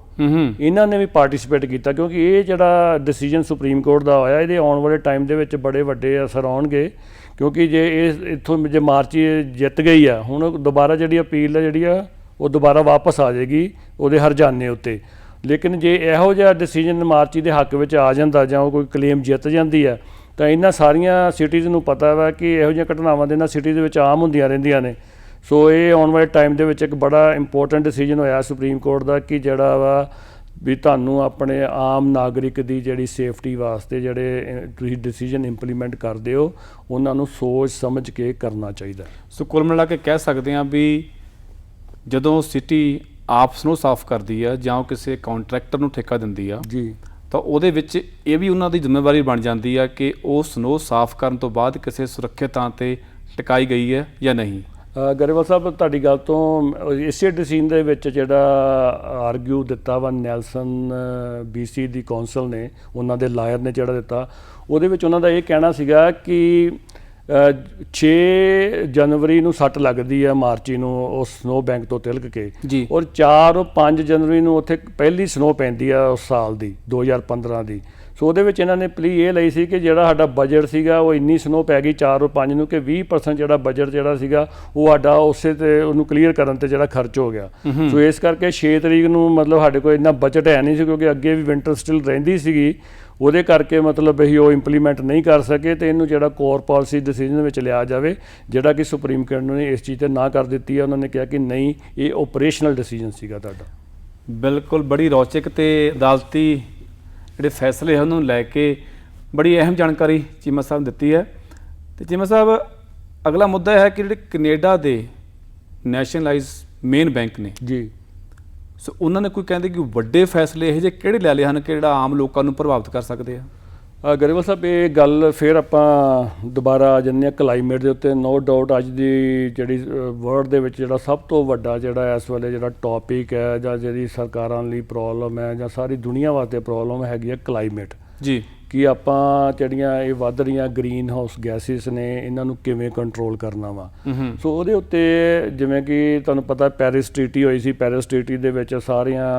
ਇਹਨਾਂ ਨੇ ਵੀ ਪਾਰਟੀਸਪੇਟ ਕੀਤਾ, ਕਿਉਂਕਿ ਇਹ ਜਿਹੜਾ ਡਿਸੀਜਨ ਸੁਪਰੀਮ ਕੋਰਟ ਦਾ ਹੋਇਆ, ਇਹਦੇ ਆਉਣ ਵਾਲੇ ਟਾਈਮ ਦੇ ਵਿੱਚ ਬੜੇ ਵੱਡੇ ਅਸਰ ਆਉਣਗੇ। ਕਿਉਂਕਿ ਜੇ ਇਹ ਇੱਥੋਂ ਜੇ ਮਾਰਚੀ ਜਿੱਤ ਗਈ ਆ, ਹੁਣ ਦੁਬਾਰਾ ਜਿਹੜੀ ਅਪੀਲ ਜਿਹੜੀ ਆ ਉਹ ਦੁਬਾਰਾ ਵਾਪਸ ਆ ਜਾਏਗੀ ਉਹਦੇ ਹਰਜਾਨੇ ਉੱਤੇ। ਲੇਕਿਨ ਜੇ ਇਹੋ ਜਿਹਾ ਡਿਸੀਜਨ ਮਾਰਚੀ ਦੇ ਹੱਕ ਵਿੱਚ ਆ ਜਾਂਦਾ ਜਾਂ ਉਹ ਕੋਈ ਕਲੇਮ ਜਿੱਤ ਜਾਂਦੀ ਆ, ਤਾਂ ਇਹਨਾਂ ਸਾਰੀਆਂ ਸਿਟੀਜ਼ ਨੂੰ ਪਤਾ ਵਾ ਕਿ ਇਹੋ ਜਿਹੀਆਂ ਘਟਨਾਵਾਂ ਦੇ ਇਹਨਾਂ ਸਿਟੀਜ਼ ਦੇ ਵਿੱਚ ਆਮ ਹੁੰਦੀਆਂ ਰਹਿੰਦੀਆਂ ਨੇ। ਸੋ ਇਹ ਆਉਣ ਵਾਲੇ ਟਾਈਮ ਦੇ ਵਿੱਚ ਇੱਕ ਬੜਾ ਇੰਪੋਰਟੈਂਟ ਡਿਸੀਜਨ ਹੋਇਆ ਸੁਪਰੀਮ ਕੋਰਟ ਦਾ ਕਿ ਜਿਹੜਾ ਵਾ ਵੀ ਤੁਹਾਨੂੰ ਆਪਣੇ ਆਮ ਨਾਗਰਿਕ ਦੀ ਜਿਹੜੀ ਸੇਫਟੀ ਵਾਸਤੇ ਜਿਹੜੇ ਤੁਸੀਂ ਡਿਸੀਜਨ ਇੰਪਲੀਮੈਂਟ ਕਰਦੇ ਹੋ, ਉਹਨਾਂ ਨੂੰ ਸੋਚ ਸਮਝ ਕੇ ਕਰਨਾ ਚਾਹੀਦਾ। ਸੋ ਕੁੱਲ ਮਿਲਾ ਕੇ ਕਹਿ ਸਕਦੇ ਹਾਂ ਵੀ ਜਦੋਂ ਸਿਟੀ ਆਪ ਸਨੋ ਸਾਫ਼ ਕਰਦੀ ਆ ਜਾਂ ਉਹ ਕਿਸੇ ਕੰਟਰੈਕਟਰ ਨੂੰ ਠੇਕਾ ਦਿੰਦੀ ਆ ਜੀ, ਤਾਂ ਉਹਦੇ ਵਿੱਚ ਇਹ ਵੀ ਉਹਨਾਂ ਦੀ ਜ਼ਿੰਮੇਵਾਰੀ ਬਣ ਜਾਂਦੀ ਆ ਕਿ ਉਹ ਸਨੋ ਸਾਫ਼ ਕਰਨ ਤੋਂ ਬਾਅਦ ਕਿਸੇ ਸੁਰੱਖਿਅਤ ਥਾਂ 'ਤੇ ਟਿਕਾਈ ਗਈ ਹੈ ਜਾਂ ਨਹੀਂ। ਗਰੇਵਾਲ ਸਾਹਿਬ, ਤੁਹਾਡੀ ਗੱਲ ਤੋਂ ਇਸੇ ਡਿਸੀਜਨ ਦੇ ਵਿੱਚ ਜਿਹੜਾ ਆਰਗਿਊ ਦਿੱਤਾ ਵਾ ਨੈਲਸਨ BC ਦੀ ਕੌਂਸਲ ਨੇ, ਉਹਨਾਂ ਦੇ ਲਾਇਰ ਨੇ ਜਿਹੜਾ ਦਿੱਤਾ, ਉਹਦੇ ਵਿੱਚ ਉਹਨਾਂ ਦਾ ਇਹ ਕਹਿਣਾ ਸੀਗਾ ਕਿ 6 ਜਨਵਰੀ ਨੂੰ ਸੱਟ ਲੱਗਦੀ ਆ ਮਾਰਚੀ ਨੂੰ ਉਸ ਸਨੋ ਬੈਂਕ ਤੋਂ ਤਿਲਕ ਕੇ, ਔਰ 4 ਔਰ 5 ਜਨਵਰੀ ਨੂੰ ਉੱਥੇ ਪਹਿਲੀ ਸਨੋ ਪੈਂਦੀ ਆ ਉਸ ਸਾਲ ਦੀ 2015 ਦੀ। ਸੋ ਉਹਦੇ ਵਿੱਚ ਇਹਨਾਂ ਨੇ ਪਲੀ ਇਹ ਲਈ ਸੀ ਕਿ ਜਿਹੜਾ ਸਾਡਾ ਬਜਟ ਸੀਗਾ ਉਹ ਇੰਨੀ ਸਨੋ ਪੈ ਗਈ 4 ਔਰ 5 ਨੂੰ ਕਿ 20% ਜਿਹੜਾ ਬਜਟ ਜਿਹੜਾ ਸੀਗਾ ਉਹ ਸਾਡਾ ਉਸੇ ਤੇ ਉਹਨੂੰ ਕਲੀਅਰ ਕਰਨ ਤੇ ਜਿਹੜਾ ਖਰਚ ਹੋ ਗਿਆ। ਸੋ ਇਸ ਕਰਕੇ 6 ਤਰੀਕ ਨੂੰ ਮਤਲਬ ਸਾਡੇ ਕੋਲ ਇੰਨਾ ਬਜਟ ਹੈ ਨਹੀਂ ਸੀ, ਕਿਉਂਕਿ ਅੱਗੇ ਵੀ ਵਿੰਟਰ ਸਟਿਲ ਰਹਿੰਦੀ ਸੀਗੀ, ਉਹਦੇ ਕਰਕੇ ਮਤਲਬ ਅਸੀਂ ਉਹ ਇੰਪਲੀਮੈਂਟ ਨਹੀਂ ਕਰ ਸਕੇ। ਤੇ ਇਹਨੂੰ ਜਿਹੜਾ ਕੋਰ ਪਾਲਿਸੀ ਡਿਸੀਜਨ ਵਿੱਚ ਲਿਆ ਜਾਵੇ, ਜਿਹੜਾ ਕਿ ਸੁਪਰੀਮ ਕੋਰਟ ਨੇ ਇਸ ਚੀਜ਼ ਤੇ ਨਾ ਕਰ ਦਿੱਤੀ ਹੈ। ਉਹਨਾਂ ਨੇ ਕਿਹਾ ਕਿ ਨਹੀਂ, ਇਹ ਓਪਰੇਸ਼ਨਲ ਡਿਸੀਜਨ ਸੀਗਾ ਤੁਹਾਡਾ। ਬਿਲਕੁਲ, ਬੜੀ ਰੌਚਕ ਤੇ ਅਦਾਲਤੀ ਜਿਹੜੇ ਫੈਸਲੇ ਹਨ ਉਹਨੂੰ ਲੈ ਕੇ ਬੜੀ ਅਹਿਮ ਜਾਣਕਾਰੀ ਚੀਮਾ ਸਾਹਿਬ ਨੇ ਦਿੱਤੀ ਹੈ। ਤੇ ਚੀਮਾ ਸਾਹਿਬ, ਅਗਲਾ ਮੁੱਦਾ ਇਹ ਹੈ ਕਿ ਜਿਹੜੇ ਕੈਨੇਡਾ ਦੇ ਨੈਸ਼ਨਲਾਈਜ਼ ਮੇਨ ਬੈਂਕ ਨੇ ਜੀ, ਸੋ ਉਹਨਾਂ ਨੇ ਕੋਈ ਕਹਿੰਦੇ ਕਿ ਵੱਡੇ ਫੈਸਲੇ ਇਹੋ ਜਿਹੇ ਕਿਹੜੇ ਲੈ ਲਏ ਹਨ ਕਿ ਜਿਹੜਾ ਆਮ ਲੋਕਾਂ ਨੂੰ ਪ੍ਰਭਾਵਿਤ ਕਰ ਸਕਦੇ ਆ? ਗਰੇਵਾਲ ਸਾਹਿਬ, ਇਹ ਗੱਲ ਫਿਰ ਆਪਾਂ ਦੁਬਾਰਾ ਆ ਜਾਂਦੇ ਹਾਂ ਕਲਾਈਮੇਟ ਦੇ ਉੱਤੇ। ਨੋ ਡਾਊਟ ਅੱਜ ਦੀ ਜਿਹੜੀ ਵਰਲਡ ਦੇ ਵਿੱਚ ਜਿਹੜਾ ਸਭ ਤੋਂ ਵੱਡਾ ਜਿਹੜਾ ਇਸ ਵੇਲੇ ਜਿਹੜਾ ਟੌਪਿਕ ਹੈ ਜਾਂ ਜਿਹੜੀ ਸਰਕਾਰਾਂ ਲਈ ਪ੍ਰੋਬਲਮ ਹੈ ਜਾਂ ਸਾਰੀ ਦੁਨੀਆ ਵਾਸਤੇ ਪ੍ਰੋਬਲਮ ਹੈਗੀ ਹੈ ਕਲਾਈਮੇਟ ਜੀ। ਕਿ ਆਪਾਂ ਜਿਹੜੀਆਂ ਇਹ ਵੱਧ ਰਹੀਆਂ ਗ੍ਰੀਨ ਹਾਊਸ ਗੈਸਿਸ ਨੇ ਇਹਨਾਂ ਨੂੰ ਕਿਵੇਂ ਕੰਟਰੋਲ ਕਰਨਾ ਵਾ। ਸੋ ਉਹਦੇ ਉੱਤੇ ਜਿਵੇਂ ਕਿ ਤੁਹਾਨੂੰ ਪਤਾ ਪੈਰਿਸ ਟ੍ਰੀਟੀ ਹੋਈ ਸੀ। ਪੈਰਿਸ ਟ੍ਰੀਟੀ ਦੇ ਵਿੱਚ ਸਾਰੀਆਂ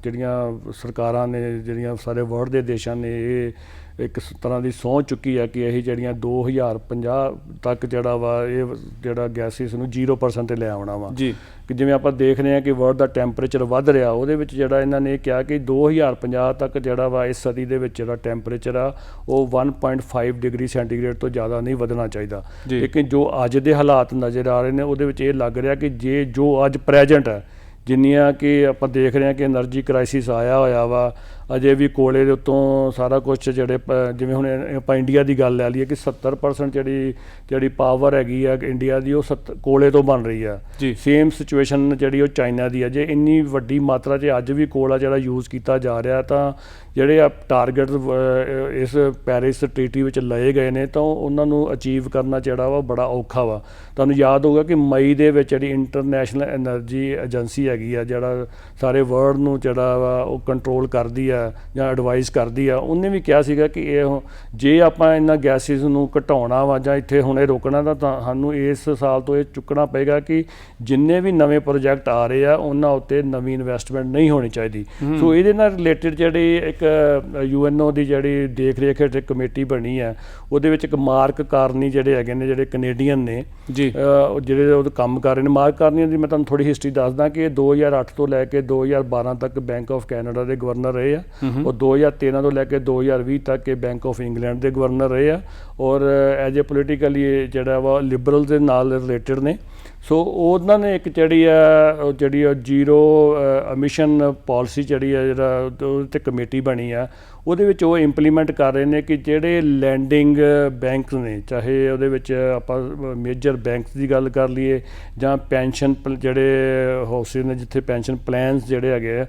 ਜਿਹੜੀਆਂ ਸਰਕਾਰਾਂ ਨੇ, ਜਿਹੜੀਆਂ ਸਾਰੇ ਵਰਲਡ ਦੇ ਦੇਸ਼ਾਂ ਨੇ, ਇਹ ਇੱਕ ਤਰ੍ਹਾਂ ਦੀ ਸਹੁੰ ਚੁੱਕੀ ਹੈ ਕਿ ਅਸੀਂ ਜਿਹੜੀਆਂ 2050 ਤੱਕ ਜਿਹੜਾ ਵਾ ਇਹ ਜਿਹੜਾ ਗੈਸਿਸ ਨੂੰ 0% ਤੇ ਲੈ ਆਉਣਾ ਵਾ ਜੀ। ਕਿ ਜਿਵੇਂ ਆਪਾਂ ਦੇਖ ਰਹੇ ਹਾਂ ਕਿ ਵਰਲਡ ਦਾ ਟੈਂਪਰੇਚਰ ਵੱਧ ਰਿਹਾ, ਉਹਦੇ ਵਿੱਚ ਜਿਹੜਾ ਇਹਨਾਂ ਨੇ ਕਿਹਾ ਕਿ 2050 ਤੱਕ ਜਿਹੜਾ ਵਾ ਇਸ ਸਦੀ ਦੇ ਵਿੱਚ ਜਿਹੜਾ ਟੈਂਪਰੇਚਰ ਆ ਉਹ 1.5 ਡਿਗਰੀ ਸੈਂਟੀਗ੍ਰੇਡ ਤੋਂ ਜ਼ਿਆਦਾ ਨਹੀਂ ਵਧਣਾ ਚਾਹੀਦਾ। ਲੇਕਿਨ ਜੋ ਅੱਜ ਦੇ ਹਾਲਾਤ ਨਜ਼ਰ ਆ ਰਹੇ ਨੇ ਉਹਦੇ ਵਿੱਚ ਇਹ ਲੱਗ ਰਿਹਾ ਕਿ ਜੋ ਅੱਜ ਪ੍ਰੈਜੈਂਟ ਹੈ, ਜਿੰਨੀਆਂ ਕਿ ਆਪਾਂ ਦੇਖ ਰਹੇ ਹਾਂ ਕਿ ਐਨਰਜੀ ਕ੍ਰਾਈਸਿਸ ਆਇਆ ਹੋਇਆ ਵਾ, ਅਜੇ ਵੀ ਕੋਲੇ ਦੇ ਉੱਤੋਂ ਸਾਰਾ ਕੁਝ ਜਿਹੜੇ ਜਿਵੇਂ ਹੁਣ ਆਪਾਂ ਇੰਡੀਆ ਦੀ ਗੱਲ ਲੈ ਲਈਏ ਕਿ 70% ਜਿਹੜੀ ਪਾਵਰ ਹੈਗੀ ਆ ਇੰਡੀਆ ਦੀ ਉਹ ਕੋਲੇ ਤੋਂ ਬਣ ਰਹੀ ਆ। ਸੇਮ ਸਿਚੁਏਸ਼ਨ ਜਿਹੜੀ ਉਹ ਚਾਈਨਾ ਦੀ ਆ। ਜੇ ਇੰਨੀ ਵੱਡੀ ਮਾਤਰਾ 'ਚ ਅੱਜ ਵੀ ਕੋਲਾ ਜਿਹੜਾ ਯੂਜ਼ ਕੀਤਾ ਜਾ ਰਿਹਾ, ਤਾਂ ਜਿਹੜੇ ਆ ਟਾਰਗੇਟ ਇਸ ਪੈਰਿਸ ਟ੍ਰੀਟੀ ਵਿੱਚ ਲਏ ਗਏ ਨੇ ਤਾਂ ਉਹਨਾਂ ਨੂੰ ਅਚੀਵ ਕਰਨਾ ਜਿਹੜਾ ਵਾ ਬੜਾ ਔਖਾ ਵਾ। ਤੁਹਾਨੂੰ ਯਾਦ ਹੋਊਗਾ ਕਿ ਮਈ ਦੇ ਵਿੱਚ ਜਿਹੜੀ ਇੰਟਰਨੈਸ਼ਨਲ ਐਨਰਜੀ ਏਜੰਸੀ ਹੈਗੀ ਆ, ਜਿਹੜਾ ਸਾਰੇ ਵਰਲਡ ਨੂੰ ਜਿਹੜਾ ਵਾ ਉਹ ਕੰਟਰੋਲ ਕਰਦੀ ਆ ਜਾਂ ਐਡਵਾਈਸ ਕਰਦੀ ਆ, ਉਹਨੇ ਵੀ ਕਿਹਾ ਸੀਗਾ ਕਿ ਇਹ ਜੇ ਆਪਾਂ ਇਹਨਾਂ ਗੈਸਿਸ ਨੂੰ ਘਟਾਉਣਾ ਵਾ ਜਾਂ ਇੱਥੇ ਹੁਣੇ ਰੋਕਣਾ ਤਾਂ ਸਾਨੂੰ ਇਸ ਸਾਲ ਤੋਂ ਇਹ ਚੁੱਕਣਾ ਪਏਗਾ ਕਿ ਜਿੰਨੇ ਵੀ ਨਵੇਂ ਪ੍ਰੋਜੈਕਟ ਆ ਰਹੇ ਆ ਉਹਨਾਂ ਉੱਤੇ ਨਵੀਂ ਇਨਵੈਸਟਮੈਂਟ ਨਹੀਂ ਹੋਣੀ ਚਾਹੀਦੀ। ਸੋ ਇਹਦੇ ਨਾਲ ਰਿਲੇਟਡ ਜਿਹੜੀ ਇੱਕ UNO ਦੀ ਜਿਹੜੀ ਦੇਖ ਰੇਖ ਹੇਠ ਕਮੇਟੀ ਬਣੀ ਹੈ, ਉਹਦੇ ਵਿੱਚ ਇੱਕ ਮਾਰਕ ਕਾਰਨੀ ਜਿਹੜੇ ਹੈਗੇ ਨੇ, ਜਿਹੜੇ ਕੈਨੇਡੀਅਨ ਨੇ ਜੀ, ਜਿਹੜੇ ਉਹ ਕੰਮ ਕਰ ਰਹੇ ਨੇ। ਮਾਰਕ ਕਾਰਨੀ ਦੀ ਮੈਂ ਤੁਹਾਨੂੰ ਥੋੜੀ ਹਿਸਟਰੀ ਦੱਸਦਾ ਕਿ 2008 ਤੋਂ ਲੈ ਕੇ 2012 ਤੱਕ ਬੈਂਕ ਆਫ ਕੈਨੇਡਾ ਦੇ ਗਵਰਨਰ ਰਹੇ ਆ, ਉਹ 2013 ਤੋਂ ਲੈ ਕੇ 2020 ਤੱਕ ਇਹ ਬੈਂਕ ਆਫ ਇੰਗਲੈਂਡ ਦੇ ਗਵਰਨਰ ਰਹੇ ਆ, ਔਰ ਐਜ ਏ ਪੋਲੀਟੀਕਲੀ ਜਿਹੜਾ ਵਾ ਲਿਬਰਲ ਦੇ ਨਾਲ ਰਿਲੇਟਡ ਨੇ। ਸੋ ਉਹਨਾਂ ਨੇ ਇੱਕ ਜਿਹੜੀ ਜ਼ੀਰੋ ਐਮਿਸ਼ਨ ਪਾਲਿਸੀ ਜਿਹੜੀ ਆ ਜਿਹੜਾ ਉਹਦੇ 'ਤੇ ਕਮੇਟੀ ਬਣੀ ਆ, ਉਹਦੇ ਵਿੱਚ ਉਹ ਇੰਪਲੀਮੈਂਟ ਕਰ ਰਹੇ ਨੇ ਕਿ ਜਿਹੜੇ ਲੈਂਡਿੰਗ ਬੈਂਕ ਨੇ, ਚਾਹੇ ਉਹਦੇ ਵਿੱਚ ਆਪਾਂ ਮੇਜਰ ਬੈਂਕਸ ਦੀ ਗੱਲ ਕਰ ਲਈਏ ਜਾਂ ਪੈਨਸ਼ਨ ਜਿਹੜੇ ਹਾਊਸਿਸ ਨੇ ਜਿੱਥੇ ਪੈਨਸ਼ਨ ਪਲਾਨਸ ਜਿਹੜੇ ਹੈਗੇ ਆ,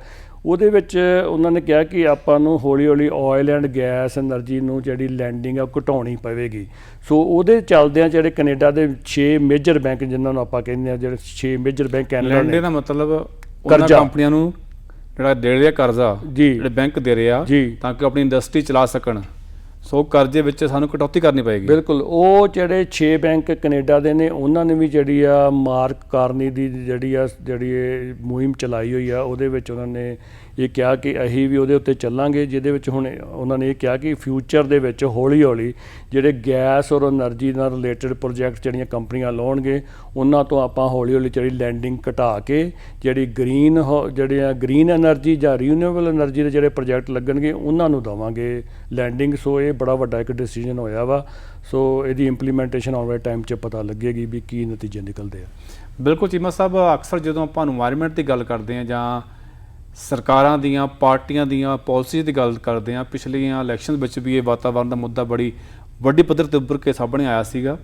ਉਹਦੇ ਵਿੱਚ ਉਹਨਾਂ ਨੇ ਕਿਹਾ ਕਿ ਆਪਾਂ ਨੂੰ ਹੌਲੀ ਹੌਲੀ ਆਇਲ ਐਂਡ ਗੈਸ ਐਨਰਜੀ ਨੂੰ ਜਿਹੜੀ ਲੈਂਡਿੰਗ ਆ ਘਟਾਉਣੀ ਪਵੇਗੀ। ਸੋ ਉਹਦੇ ਚੱਲਦਿਆਂ ਜਿਹੜੇ ਕੈਨੇਡਾ ਦੇ 6 ਮੇਜਰ ਬੈਂਕ, ਜਿਨ੍ਹਾਂ ਨੂੰ ਆਪਾਂ ਕਹਿੰਦੇ ਆ ਜਿਹੜੇ 6 ਮੇਜਰ ਬੈਂਕ ਕੈਨੇਡਾ ਨੇ, ਦਾ ਮਤਲਬ ਉਹਨਾਂ ਕੰਪਨੀਆਂ ਨੂੰ ਜਿਹੜਾ ਦੇ ਰਿਹਾ ਕਰਜ਼ਾ ਜਿਹੜੇ ਬੈਂਕ ਦੇ ਰਿਹਾ ਤਾਂ ਕਿ ਆਪਣੀ ਇੰਡਸਟਰੀ ਚਲਾ ਸਕਣ, ਸੋ ਕਰਜ਼ੇ ਵਿੱਚ ਸਾਨੂੰ ਕਟੌਤੀ ਕਰਨੀ ਪਏਗੀ। ਬਿਲਕੁਲ, ਉਹ ਜਿਹੜੇ 6 ਬੈਂਕ ਕੈਨੇਡਾ ਦੇ ਨੇ ਉਹਨਾਂ ਨੇ ਵੀ ਜਿਹੜੀ ਆ ਮਾਰਕ ਕਾਰਨੀ ਦੀ ਜਿਹੜੀ ਮੁਹਿੰਮ ਚਲਾਈ ਹੋਈ ਆ, ਉਹਦੇ ਵਿੱਚ ਉਹਨਾਂ ਨੇ ਇਹ ਕਿਹਾ ਕਿ ਅਸੀਂ ਵੀ ਉਹਦੇ ਉੱਤੇ ਚੱਲਾਂਗੇ, ਜਿਹਦੇ ਵਿੱਚ ਹੁਣ ਉਹਨਾਂ ਨੇ ਇਹ ਕਿਹਾ ਕਿ ਫਿਊਚਰ ਦੇ ਵਿੱਚ ਹੌਲੀ ਹੌਲੀ ਜਿਹੜੇ ਗੈਸ ਔਰ ਐਨਰਜੀ ਨਾਲ ਰਿਲੇਟਡ ਪ੍ਰੋਜੈਕਟ ਜਿਹੜੀਆਂ ਕੰਪਨੀਆਂ ਲਾਉਣਗੇ ਉਹਨਾਂ ਤੋਂ ਆਪਾਂ ਹੌਲੀ ਹੌਲੀ ਜਿਹੜੀ ਲੈਂਡਿੰਗ ਘਟਾ ਕੇ ਜਿਹੜੀ ਗ੍ਰੀਨ ਐਨਰਜੀ ਜਾਂ ਰੀਨਿਊਏਬਲ ਐਨਰਜੀ ਦੇ ਜਿਹੜੇ ਪ੍ਰੋਜੈਕਟ ਲੱਗਣਗੇ ਉਹਨਾਂ ਨੂੰ ਦੇਵਾਂਗੇ ਲੈਂਡਿੰਗ। ਸੋ ਇਹ ਬੜਾ ਵੱਡਾ ਇੱਕ ਡਿਸੀਜਨ ਹੋਇਆ ਵਾ। ਸੋ ਇਹਦੀ ਇੰਪਲੀਮੈਂਟੇਸ਼ਨ ਆਉਣ ਵਾਲੇ ਟਾਈਮ 'ਚ ਪਤਾ ਲੱਗੇਗੀ ਵੀ ਕੀ ਨਤੀਜੇ ਨਿਕਲਦੇ ਆ। ਬਿਲਕੁਲ ਚੀਮਾ ਸਾਹਿਬ, ਅਕਸਰ ਜਦੋਂ ਆਪਾਂ ਇਨਵਾਇਰਮੈਂਟ ਦੀ ਗੱਲ ਕਰਦੇ ਹਾਂ ਜਾਂ ਸਰਕਾਰਾਂ ਦੀਆਂ ਪਾਰਟੀਆਂ ਦੀਆਂ ਪਾਲਿਸੀਜ਼ ਦੀ ਗੱਲ ਕਰਦੇ ਹਾਂ, ਪਿਛਲੀਆਂ ਇਲੈਕਸ਼ਨ ਵਿੱਚ ਵੀ ਇਹ ਵਾਤਾਵਰਨ ਦਾ ਮੁੱਦਾ ਬੜੀ ਵੱਡੀ ਪੱਧਰ 'ਤੇ ਉੱਭਰ ਕੇ ਸਾਹਮਣੇ ਆਇਆ ਸੀਗਾ।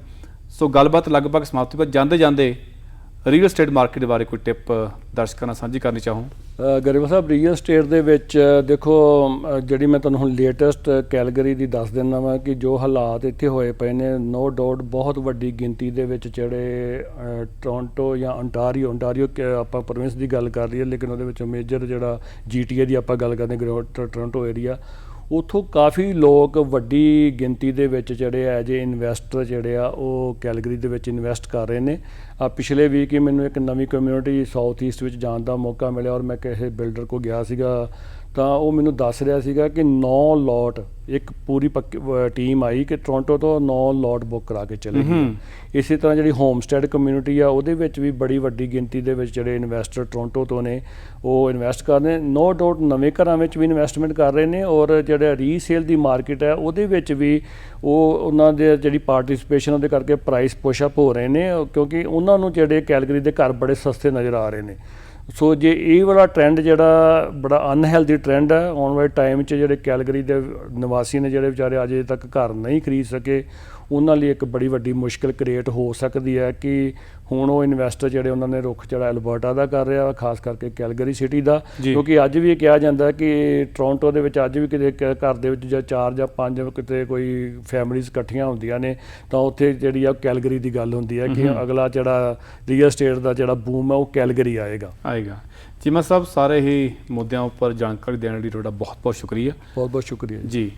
ਸੋ ਗੱਲਬਾਤ ਲਗਭਗ ਸਮਾਪਤੀ ਪਰ ਜਾਂਦੇ ਰੀਅਲ ਏਸਟੇਟ ਮਾਰਕੀਟ ਬਾਰੇ ਕੋਈ ਟਿਪ ਦਰਸ਼ਕਾਂ ਨਾਲ ਸਾਂਝੀ ਕਰਨੀ ਚਾਹੂੰ? ਗਰੇਵਾਲ ਸਾਹਿਬ, ਰੀਅਲ ਏਸਟੇਟ ਦੇ ਵਿੱਚ ਦੇਖੋ, ਜਿਹੜੀ ਮੈਂ ਤੁਹਾਨੂੰ ਹੁਣ ਲੇਟੈਸਟ ਕੈਲਗਰੀ ਦੀ ਦੱਸ ਦਿੰਦਾ ਵਾਂ ਕਿ ਜੋ ਹਾਲਾਤ ਇੱਥੇ ਹੋਏ ਪਏ ਨੇ, ਨੋ ਡਾਊਟ ਬਹੁਤ ਵੱਡੀ ਗਿਣਤੀ ਦੇ ਵਿੱਚ ਜਿਹੜੇ ਟੋਰਾਂਟੋ ਜਾਂ ontario ਆਪਾਂ ਪ੍ਰੋਵਿੰਸ ਦੀ ਗੱਲ ਕਰ ਰਹੀ ਹੈ, ਲੇਕਿਨ ਉਹਦੇ ਵਿੱਚ ਮੇਜਰ ਜਿਹੜਾ GTA ਦੀ ਆਪਾਂ ਗੱਲ ਕਰਦੇ ਟੋਰਾਂਟੋ ਏਰੀਆ, ਉੱਥੋਂ ਕਾਫੀ ਲੋਕ ਵੱਡੀ ਗਿਣਤੀ ਦੇ ਵਿੱਚ ਜਿਹੜੇ ਐਜ ਏ ਇਨਵੈਸਟਰ ਜਿਹੜੇ ਆ ਉਹ ਕੈਲਗਰੀ ਦੇ ਵਿੱਚ ਇਨਵੈਸਟ ਕਰ ਰਹੇ ਨੇ। ਪਿਛਲੇ ਵੀਕ ਹੀ ਮੈਨੂੰ ਇੱਕ ਨਵੀਂ ਕਮਿਊਨਿਟੀ ਸਾਊਥ ਈਸਟ ਵਿੱਚ ਜਾਣ ਦਾ ਮੌਕਾ ਮਿਲਿਆ ਔਰ ਮੈਂ ਕਿਸੇ ਬਿਲਡਰ ਕੋਲ ਗਿਆ ਸੀਗਾ ਤਾਂ ਉਹ ਮੈਨੂੰ ਦੱਸ ਰਿਹਾ ਸੀਗਾ ਕਿ 9 ਲੋਟ ਇੱਕ ਪੂਰੀ ਟੀਮ ਆਈ ਕਿ ਟੋਰਾਂਟੋ ਤੋਂ 9 ਲੋਟ ਬੁੱਕ ਕਰਾ ਕੇ ਚਲੇ ਗਏ। ਇਸੇ ਤਰ੍ਹਾਂ ਜਿਹੜੀ ਹੋਮਸਟੈਡ ਕਮਿਊਨਿਟੀ ਆ ਉਹਦੇ ਵਿੱਚ ਵੀ ਬੜੀ ਵੱਡੀ ਗਿਣਤੀ ਦੇ ਵਿੱਚ ਜਿਹੜੇ ਇਨਵੈਸਟਰ ਟੋਰਾਂਟੋ ਤੋਂ ਨੇ ਉਹ ਇਨਵੈਸਟ ਕਰ ਰਹੇ ਨੇ। ਨੋ ਡਾਊਟ ਨਵੇਂ ਘਰਾਂ ਵਿੱਚ ਵੀ ਇਨਵੈਸਟਮੈਂਟ ਕਰ ਰਹੇ ਨੇ ਔਰ ਜਿਹੜਾ ਰੀਸੇਲ ਦੀ ਮਾਰਕੀਟ ਹੈ ਉਹਦੇ ਵਿੱਚ ਵੀ ਉਹਨਾਂ ਦੇ ਜਿਹੜੀ ਪਾਰਟਿਸਿਪੇਸ਼ਨ ਉਹਦੇ ਕਰਕੇ ਪ੍ਰਾਈਸ ਪੁਸ਼ਅਪ ਹੋ ਰਹੇ ਨੇ ਕਿਉਂਕਿ ਉਹਨਾਂ ਨੂੰ ਜਿਹੜੇ ਕੈਲਗਰੀ ਦੇ ਘਰ ਬੜੇ ਸਸਤੇ ਨਜ਼ਰ ਆ ਰਹੇ ਨੇ। ਸੋ ਜੇ ਇਹ ਵਾਲਾ ਟਰੈਂਡ ਜਿਹੜਾ ਬੜਾ ਅਨਹੈਲਦੀ ਟਰੈਂਡ ਹੈ ਆਉਣ ਵਾਲੇ ਟਾਈਮ 'ਚ ਜਿਹੜੇ ਕੈਲਗਰੀ ਦੇ ਨਿਵਾਸੀ ਨੇ ਜਿਹੜੇ ਵਿਚਾਰੇ ਅਜੇ ਤੱਕ ਘਰ ਨਹੀਂ ਖਰੀਦ ਸਕੇ ਉਹਨਾਂ ਲਈ ਇੱਕ ਬੜੀ ਵੱਡੀ ਮੁਸ਼ਕਿਲ ਕ੍ਰੀਏਟ ਹੋ ਸਕਦੀ ਹੈ ਕਿ ਹੁਣ ਉਹ ਇਨਵੈਸਟਰ ਜਿਹੜੇ ਉਹਨਾਂ ਨੇ ਰੁੱਖ ਜਿਹੜਾ ਐਲਬਰਟਾ ਦਾ ਕਰ ਰਿਹਾ ਖਾਸ ਕਰਕੇ ਕੈਲਗਰੀ ਸਿਟੀ ਦਾ ਕਿਉਂਕਿ ਅੱਜ ਵੀ ਇਹ ਕਿਹਾ ਜਾਂਦਾ ਕਿ ਟੋਰਾਂਟੋ ਦੇ ਵਿੱਚ ਅੱਜ ਵੀ ਕਿਤੇ ਘਰ ਦੇ ਵਿੱਚ ਜਾਂ 4 ਜਾਂ 5 ਕਿਤੇ ਕੋਈ ਫੈਮਲੀਜ਼ ਇਕੱਠੀਆਂ ਹੁੰਦੀਆਂ ਨੇ ਤਾਂ ਉੱਥੇ ਜਿਹੜੀ ਆ ਕੈਲਗਰੀ ਦੀ ਗੱਲ ਹੁੰਦੀ ਹੈ ਕਿ ਅਗਲਾ ਜਿਹੜਾ ਰੀਅਲ ਐਸਟੇਟ ਦਾ ਜਿਹੜਾ ਬੂਮ ਹੈ ਉਹ ਕੈਲਗਰੀ ਆਏਗਾ। ਚੀਮਾ ਸਾਹਿਬ ਸਾਰੇ ਹੀ ਮੁੱਦਿਆਂ ਉੱਪਰ ਜਾਣਕਾਰੀ ਦੇਣ ਲਈ ਤੁਹਾਡਾ ਬਹੁਤ ਬਹੁਤ ਸ਼ੁਕਰੀਆ। ਬਹੁਤ ਬਹੁਤ ਸ਼ੁਕਰੀਆ ਜੀ।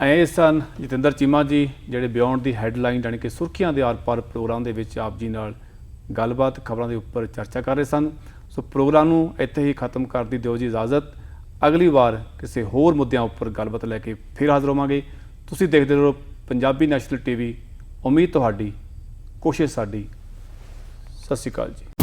ਇਹ ਸਨ ਜਤਿੰਦਰ ਚੀਮਾ ਜੀ ਜਿਹੜੇ ਬਿਯੋਂਡ ਦੀ ਹੈਡਲਾਈਨ ਯਾਨੀ ਕਿ ਸੁਰਖੀਆਂ ਦੇ ਆਰ-ਪਾਰ ਪ੍ਰੋਗਰਾਮ ਦੇ ਵਿੱਚ ਆਪ ਜੀ ਨਾਲ ਗੱਲਬਾਤ ਖਬਰਾਂ ਦੇ ਉੱਪਰ ਚਰਚਾ ਕਰ ਰਹੇ ਸਨ। ਸੋ ਪ੍ਰੋਗਰਾਮ ਨੂੰ ਇੱਥੇ ਹੀ ਖਤਮ ਕਰ ਦੀ ਦਿਓ ਜੀ ਇਜਾਜ਼ਤ। ਅਗਲੀ ਵਾਰ ਕਿਸੇ ਹੋਰ ਮੁੱਦਿਆਂ ਉੱਪਰ ਗੱਲਬਾਤ ਲੈ ਕੇ ਫਿਰ ਹਾਜ਼ਰ ਹੋਵਾਂਗੇ। ਤੁਸੀਂ ਦੇਖਦੇ ਰਹੋ ਪੰਜਾਬੀ ਨੈਸ਼ਨਲ ਟੀਵੀ। ਉਮੀਦ ਤੁਹਾਡੀ, ਕੋਸ਼ਿਸ਼ ਸਾਡੀ। ਸਤਿ ਸ਼੍ਰੀ ਅਕਾਲ ਜੀ।